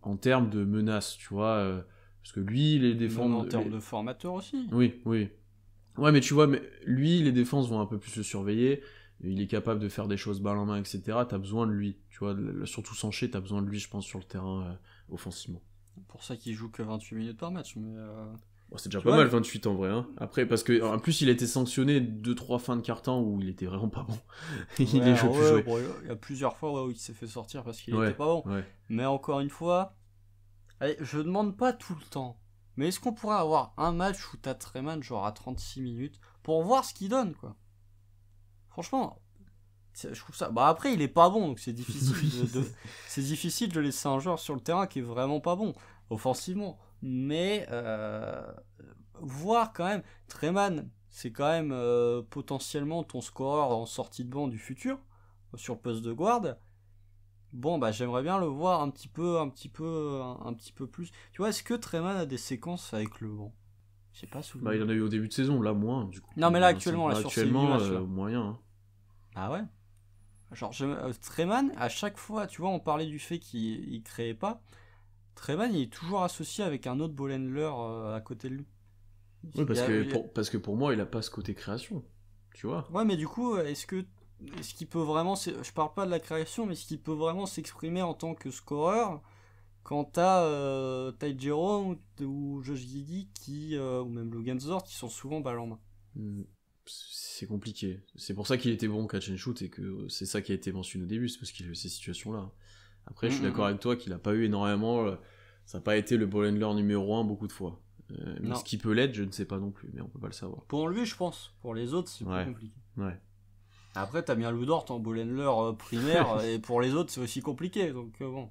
Speaker 1: en termes de menace, tu vois. Parce que lui, les défenses...
Speaker 2: Même en termes de formateur aussi.
Speaker 1: Oui. Ouais, mais tu vois, lui, les défenses vont un peu plus le surveiller. Il est capable de faire des choses balle en main, etc. T'as besoin de lui, tu vois. Surtout sans Shai, t'as besoin de lui, je pense, sur le terrain offensivement.
Speaker 2: C'est pour ça qu'il joue que 28 minutes par match, mais...
Speaker 1: Bon, c'est déjà pas mal 28 en vrai. Hein. Après, parce que en plus, il a été sanctionné 2-3 fins de carton où il était vraiment pas bon. Il est plus joué.
Speaker 2: Bon, il y a plusieurs fois où il s'est fait sortir parce qu'il était pas bon.
Speaker 1: Ouais.
Speaker 2: Mais encore une fois, allez, je demande pas tout le temps. Mais est-ce qu'on pourrait avoir un match où t'as Treman genre à 36 minutes pour voir ce qu'il donne, quoi. Franchement, je trouve ça... Bah après, il est pas bon, donc c'est difficile c'est difficile de laisser un joueur sur le terrain qui est vraiment pas bon, offensivement. Mais voir quand même, Treman, c'est quand même potentiellement ton scoreur en sortie de banc du futur, sur le poste de guard. Bon, bah j'aimerais bien le voir un petit peu plus. Tu vois, est-ce que Treman a des séquences avec le banc? Je sais pas souvenir.
Speaker 1: Bah, il en a eu au début de saison, là moins, du coup.
Speaker 2: Non, mais là actuellement, là, sur ces 8 matchs,
Speaker 1: moyen. Hein.
Speaker 2: Ah ouais? Genre, Treman, à chaque fois, tu vois, on parlait du fait qu'il créait pas. Treman, il est toujours associé avec un autre ball handler à côté de lui.
Speaker 1: Oui,
Speaker 2: Il y a- il y a-
Speaker 1: parce que pour moi, il a pas ce côté création. Tu vois?
Speaker 2: Ouais, mais du coup, est-ce qu'il peut vraiment, je parle pas de la création, mais est-ce qu'il peut vraiment s'exprimer en tant que scoreur quand t'as Ty Jerome ou Josh Giddey ou même Logan Zort qui sont souvent balle en main.
Speaker 1: C'est compliqué. C'est pour ça qu'il était bon catch and shoot et que c'est ça qui a été mentionné au début, c'est parce qu'il a eu ces situations-là. Après, je suis d'accord avec toi qu'il a pas eu énormément. Ça n'a pas été le ball handler numéro 1 beaucoup de fois. Mais
Speaker 2: Non.
Speaker 1: ce qui peut l'être, je ne sais pas non plus, mais on peut pas le savoir.
Speaker 2: Pour lui, je pense. Pour les autres, c'est
Speaker 1: Ouais.
Speaker 2: plus compliqué.
Speaker 1: Ouais.
Speaker 2: Après, t'as bien Lou Dort en ball handler primaire, et pour les autres, c'est aussi compliqué. Donc bon.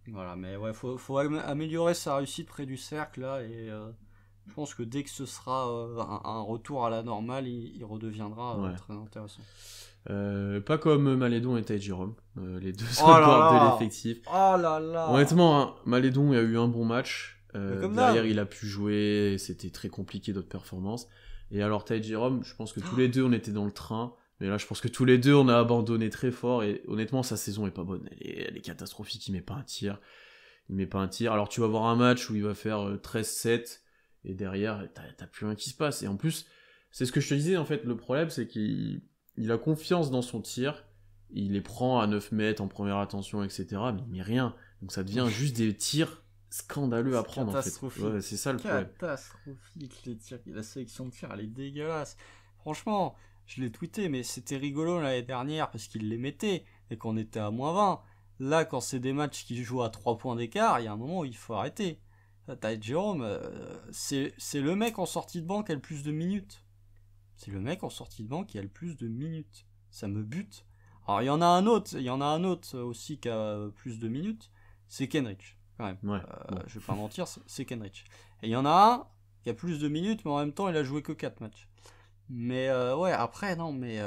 Speaker 2: Voilà, mais ouais, faut améliorer sa réussite près du cercle là, et je pense que dès que ce sera un retour à la normale, il redeviendra
Speaker 1: Ouais.
Speaker 2: très intéressant.
Speaker 1: Pas comme Malédon et Ty Jerome, les deux
Speaker 2: Oh là
Speaker 1: autres gardes
Speaker 2: là
Speaker 1: de l'effectif.
Speaker 2: Oh là là
Speaker 1: Honnêtement, hein, Malédon a eu un bon match.
Speaker 2: comme
Speaker 1: Derrière,
Speaker 2: d'hab.
Speaker 1: il a pu jouer. C'était très compliqué d'autres performances. Et alors, Ty Jerome, je pense que tous les deux, on était dans le train. Mais là, je pense que tous les deux, on a abandonné très fort. Et honnêtement, sa saison est pas bonne. Elle est catastrophique. Il met pas un tir. Alors, tu vas voir un match où il va faire 13-7. Et derrière, t'as plus rien qui se passe. Et en plus, c'est ce que je te disais, en fait. Le problème, c'est qu'il a confiance dans son tir. Il les prend à 9 mètres en première attention, etc. Mais il met rien. Donc ça devient juste des tirs scandaleux à prendre, en fait. Ouais, c'est ça le problème.
Speaker 2: Catastrophique les tirs. La sélection de tirs, elle est dégueulasse. Franchement, je l'ai tweeté, mais c'était rigolo l'année dernière parce qu'il les mettait et qu'on était à -20. Là, quand c'est des matchs qui jouent à 3 points d'écart, il y a un moment où il faut arrêter. Ty Jerome, c'est le mec en sortie de banc qui a le plus de minutes. C'est le mec en sortie de banc qui a le plus de minutes. Ça me bute. Alors il y en a un autre aussi qui a plus de minutes, c'est Kenrich. Quand même.
Speaker 1: Ouais, bon.
Speaker 2: Je vais pas mentir, c'est Kenrich. Et il y en a un qui a plus de minutes, mais en même temps il a joué que 4 matchs. Mais ouais, après non, mais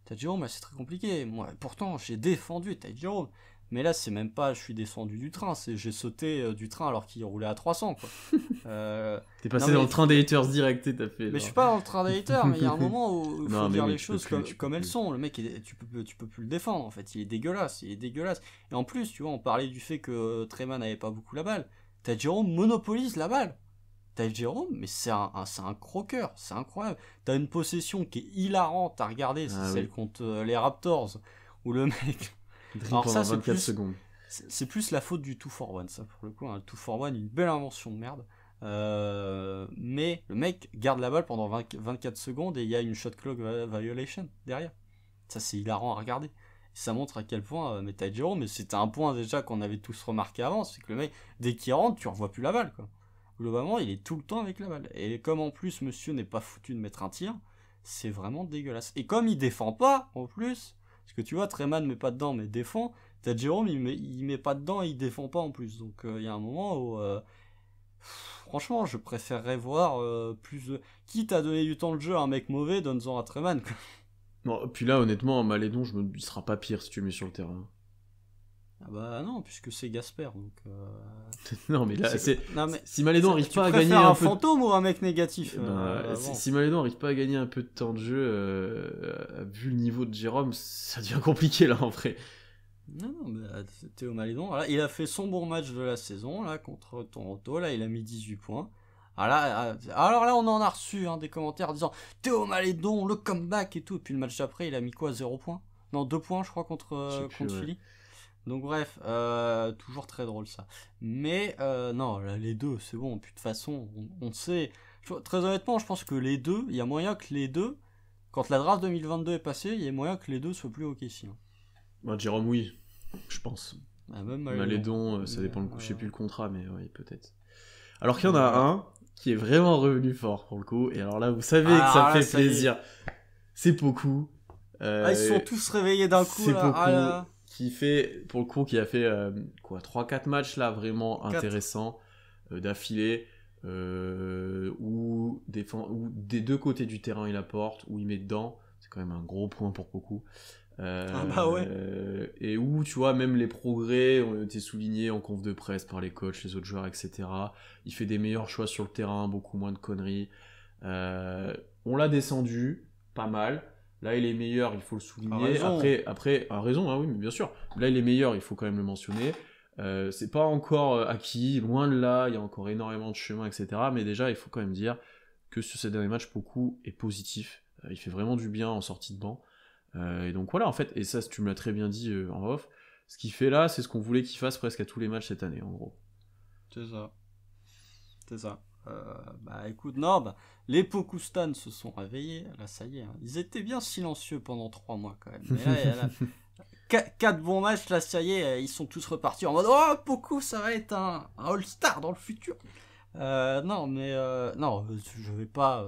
Speaker 2: Ty Jerome, c'est très compliqué. Moi, pourtant j'ai défendu Ty Jerome. Mais là, c'est même pas je suis descendu du train, c'est j'ai sauté du train alors qu'il roulait à 300 quoi.
Speaker 1: T'es passé dans le train des haters direct et t'as fait.
Speaker 2: Mais je suis pas dans le train des haters, mais il y a un moment où il faut dire
Speaker 1: oui,
Speaker 2: les choses comme elles sont. Le mec, tu peux plus le défendre en fait. Il est dégueulasse. Et en plus, tu vois, on parlait du fait que Treman n'avait pas beaucoup la balle. Ty Jerome monopolise la balle. Ty Jerome, mais c'est un croqueur, c'est incroyable. T'as une possession qui est hilarante à regarder, c'est celle contre les Raptors, où le mec.
Speaker 1: Alors ça, c'est 24 secondes.
Speaker 2: C'est plus la faute du 2 for 1, ça pour le coup. Le 2 for 1, une belle invention de merde. Mais le mec garde la balle pendant 24 secondes et il y a une shot clock violation derrière. Ça, c'est hilarant à regarder. Ça montre à quel point Ty Jerome, mais c'était un point déjà qu'on avait tous remarqué avant, c'est que le mec, dès qu'il rentre, tu revois plus la balle, quoi. Globalement, il est tout le temps avec la balle. Et comme en plus, monsieur n'est pas foutu de mettre un tir, c'est vraiment dégueulasse. Et comme il défend pas, en plus, parce que tu vois, Treman met pas dedans, mais défend, Ty Jerome, il met pas dedans et il défend pas en plus. Donc il y a un moment où... franchement, je préférerais voir plus de... Quitte à donner du temps de jeu à un mec mauvais, donne-en à Treman.
Speaker 1: Bon, puis là, honnêtement, Malédon, il sera pas pire si tu le mets sur le terrain.
Speaker 2: Ah bah non, puisque c'est Gasper, donc...
Speaker 1: non, mais là,
Speaker 2: Non, mais
Speaker 1: si Malédon arrive pas à gagner
Speaker 2: un fantôme ou un mec négatif
Speaker 1: si Malédon arrive pas à gagner un peu de temps de jeu, vu le niveau de Jérôme, ça devient compliqué, là, en vrai.
Speaker 2: Non, mais Théo Malédon, voilà, il a fait son bon match de la saison, là, contre Toronto, là, il a mis 18 points. Alors là, on en a reçu des commentaires disant Théo Malédon, le comeback et tout. Et puis le match d'après, il a mis quoi, 0 points? Non, 2 points, je crois, contre Philly. Donc bref, toujours très drôle ça. Mais non, là, les deux, c'est bon. Puis de toute façon, on sait. Très honnêtement, je pense que les deux, il y a moyen que les deux, quand la draft 2022 est passée, il y a moyen que les deux soient plus OK ici.
Speaker 1: Bah, Jérôme, oui, je pense.
Speaker 2: Même
Speaker 1: Malédon, ça dépend, je sais plus le contrat, mais oui, peut-être. Alors qu'il y en a un qui est vraiment revenu fort pour le coup, et alors là, vous savez que ça fait plaisir. C'est Poku.
Speaker 2: Ils se sont tous réveillés d'un coup.
Speaker 1: C'est Poku qui fait, pour le coup, qui a fait 3-4 matchs là vraiment intéressants d'affilée, où des deux côtés du terrain il apporte, où il met dedans. C'est quand même un gros point pour Poku. Et où tu vois même les progrès ont été soulignés en conf de presse par les coachs, les autres joueurs, etc. Il fait des meilleurs choix sur le terrain, beaucoup moins de conneries. On l'a descendu pas mal, Là, il est meilleur, il faut le souligner.
Speaker 2: raison.
Speaker 1: Après, a raison, hein, oui, mais bien sûr. Là, il est meilleur, il faut quand même le mentionner. C'est pas encore acquis, loin de là, il y a encore énormément de chemin, etc. Mais déjà, il faut quand même dire que sur ces derniers matchs, Poku est positif. Il fait vraiment du bien en sortie de banc. Et donc voilà, en fait, et ça, tu me l'as très bien dit en off, ce qu'il fait là, c'est ce qu'on voulait qu'il fasse presque à tous les matchs cette année, en gros.
Speaker 2: C'est ça. C'est ça. Bah écoute, non, bah, les Pokustan se sont réveillés. Là, ça y est. Hein. Ils étaient bien silencieux pendant 3 mois quand même. Mais là, 4 bons matchs, là, ça y est, ils sont tous repartis en mode oh, Poku, ça va être un All-Star dans le futur. Non, mais non, je vais pas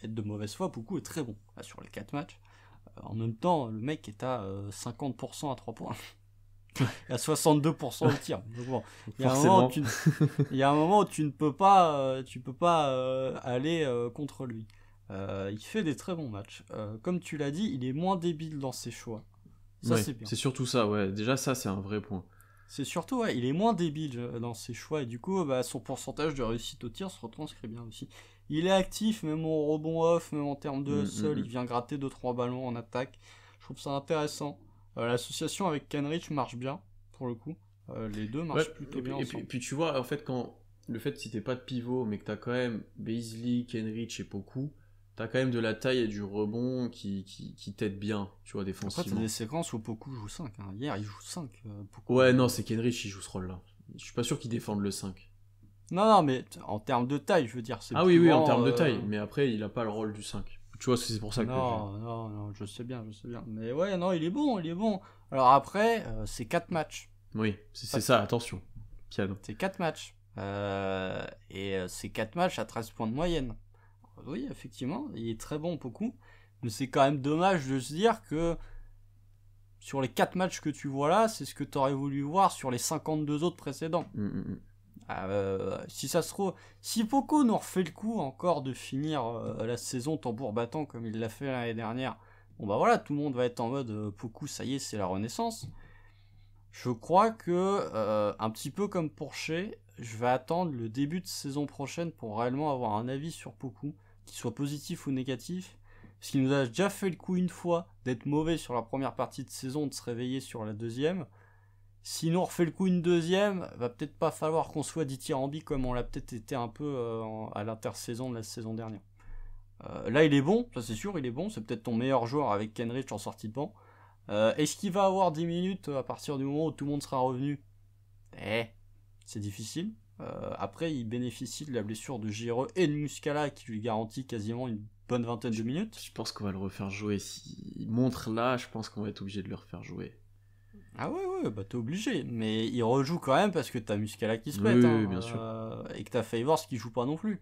Speaker 2: être de mauvaise foi. Poku est très bon là, sur les 4 matchs. En même temps, le mec est à 50% à 3 points. Et à 62% au tir. Donc bon, il y a un moment où tu ne peux pas, aller contre lui. Il fait des très bons matchs. Comme tu l'as dit, il est moins débile dans ses choix. Ça,
Speaker 1: Ouais,
Speaker 2: c'est bien.
Speaker 1: c'est surtout ça, ouais. Déjà, ça, c'est un vrai point.
Speaker 2: C'est surtout, ouais, il est moins débile dans ses choix. Et du coup, bah, son pourcentage de réussite au tir se retranscrit bien aussi. Il est actif, même au rebond off, même en termes de hustle. Il vient gratter 2-3 ballons en attaque. Je trouve ça intéressant. L'association avec Kenrich marche bien, pour le coup. Les deux marchent plutôt bien ensemble.
Speaker 1: Et puis tu vois, en fait, le fait si t'es pas de pivot, mais que t'as quand même Beasley, Kenrich et Poku, t'as quand même de la taille et du rebond qui t'aident bien, tu vois,
Speaker 2: Après,
Speaker 1: défensivement.
Speaker 2: t'as des séquences où Poku joue 5. Hein. Hier, il joue 5. Poku.
Speaker 1: Ouais, non, c'est Kenrich qui joue ce rôle-là. Je suis pas sûr qu'il défende le 5.
Speaker 2: Non, mais en termes de taille, je veux dire.
Speaker 1: Ah oui, en termes de taille, mais après, il a pas le rôle du 5. Tu vois, c'est pour ça que...
Speaker 2: Non, je sais bien. Mais ouais, non, il est bon. Alors après, c'est 4 matchs.
Speaker 1: Oui, c'est ça, attention. Piano.
Speaker 2: C'est 4 matchs. C'est 4 matchs à 13 points de moyenne. Oui, effectivement, il est très bon, beaucoup. Mais c'est quand même dommage de se dire que sur les 4 matchs que tu vois là, c'est ce que tu aurais voulu voir sur les 52 autres précédents. Si ça se trouve, si Poku nous refait le coup encore de finir la saison tambour battant comme il l'a fait l'année dernière, bon bah voilà, tout le monde va être en mode Poku, ça y est, c'est la renaissance. Je crois que, un petit peu comme pour Shea, je vais attendre le début de saison prochaine pour réellement avoir un avis sur Poku, qu'il soit positif ou négatif. Parce qu'il nous a déjà fait le coup une fois d'être mauvais sur la première partie de saison, de se réveiller sur la deuxième. Sinon, on refait le coup une deuxième, va peut-être pas falloir qu'on soit dithyrambique comme on l'a peut-être été un peu à l'intersaison de la saison dernière. Là, il est bon, ça c'est sûr, il est bon. C'est peut-être ton meilleur joueur avec Kenrich en sortie de banc. Est-ce qu'il va avoir 10 minutes à partir du moment où tout le monde sera revenu ? C'est difficile. Après, il bénéficie de la blessure de Giroud et de Muscala qui lui garantit quasiment une bonne vingtaine de minutes.
Speaker 1: Je pense qu'on va le refaire jouer. S'il montre là, je pense qu'on va être obligé de le refaire jouer.
Speaker 2: Ah ouais, bah t'es obligé. Mais il rejoue quand même parce que t'as Muscala qui se pète.
Speaker 1: Oui, bien sûr.
Speaker 2: Et que t'as Favors qui joue pas non plus.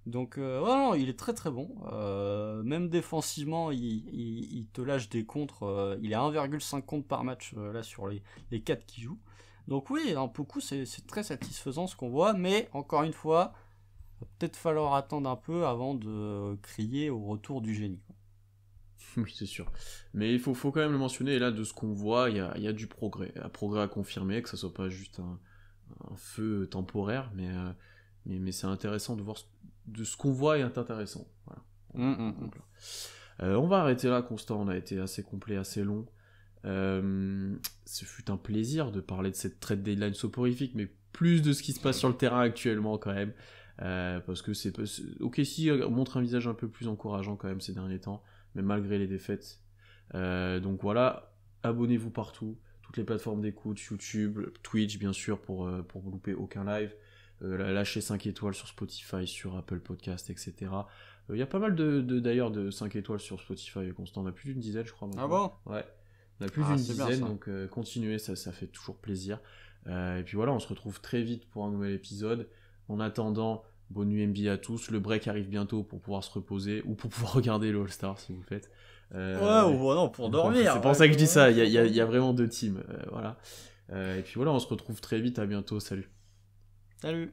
Speaker 2: Donc, non, il est très très bon. Même défensivement, il te lâche des contres. Il est à 1,5 contre par match là sur les 4 qui jouent. Donc oui, un Poku, c'est très satisfaisant ce qu'on voit. Mais encore une fois, va peut-être falloir attendre un peu avant de crier au retour du génie.
Speaker 1: Oui, c'est sûr. Mais il faut quand même le mentionner, et là, de ce qu'on voit, il y a du progrès. Un progrès à confirmer, que ça soit pas juste un feu temporaire, mais c'est intéressant de voir de ce qu'on voit est intéressant. Voilà. On va arrêter là, Constant, on a été assez complet, assez long. Ce fut un plaisir de parler de cette trade deadline soporifique, mais plus de ce qui se passe sur le terrain actuellement quand même. Parce que OKC montre un visage un peu plus encourageant quand même ces derniers temps, mais malgré les défaites. Donc voilà, abonnez-vous partout, toutes les plateformes d'écoute, YouTube, Twitch bien sûr pour vous louper aucun live. Lâchez 5 étoiles sur Spotify, sur Apple Podcast, etc. Il y a pas mal d'ailleurs de 5 étoiles sur Spotify, Constant, on a plus d'une dizaine je crois maintenant.
Speaker 2: Ah bon ?
Speaker 1: Ouais, on a plus d'une dizaine, donc continuez, ça fait toujours plaisir. Et puis voilà, on se retrouve très vite pour un nouvel épisode. En attendant, bonne nuit NBA à tous. Le break arrive bientôt pour pouvoir se reposer ou pour pouvoir regarder le All-Star si vous le faites.
Speaker 2: Ou non, pour dormir.
Speaker 1: C'est pour ça que je dis ça. Il y a vraiment 2 teams. Voilà. Et puis voilà, on se retrouve très vite. À bientôt. Salut.
Speaker 2: Salut.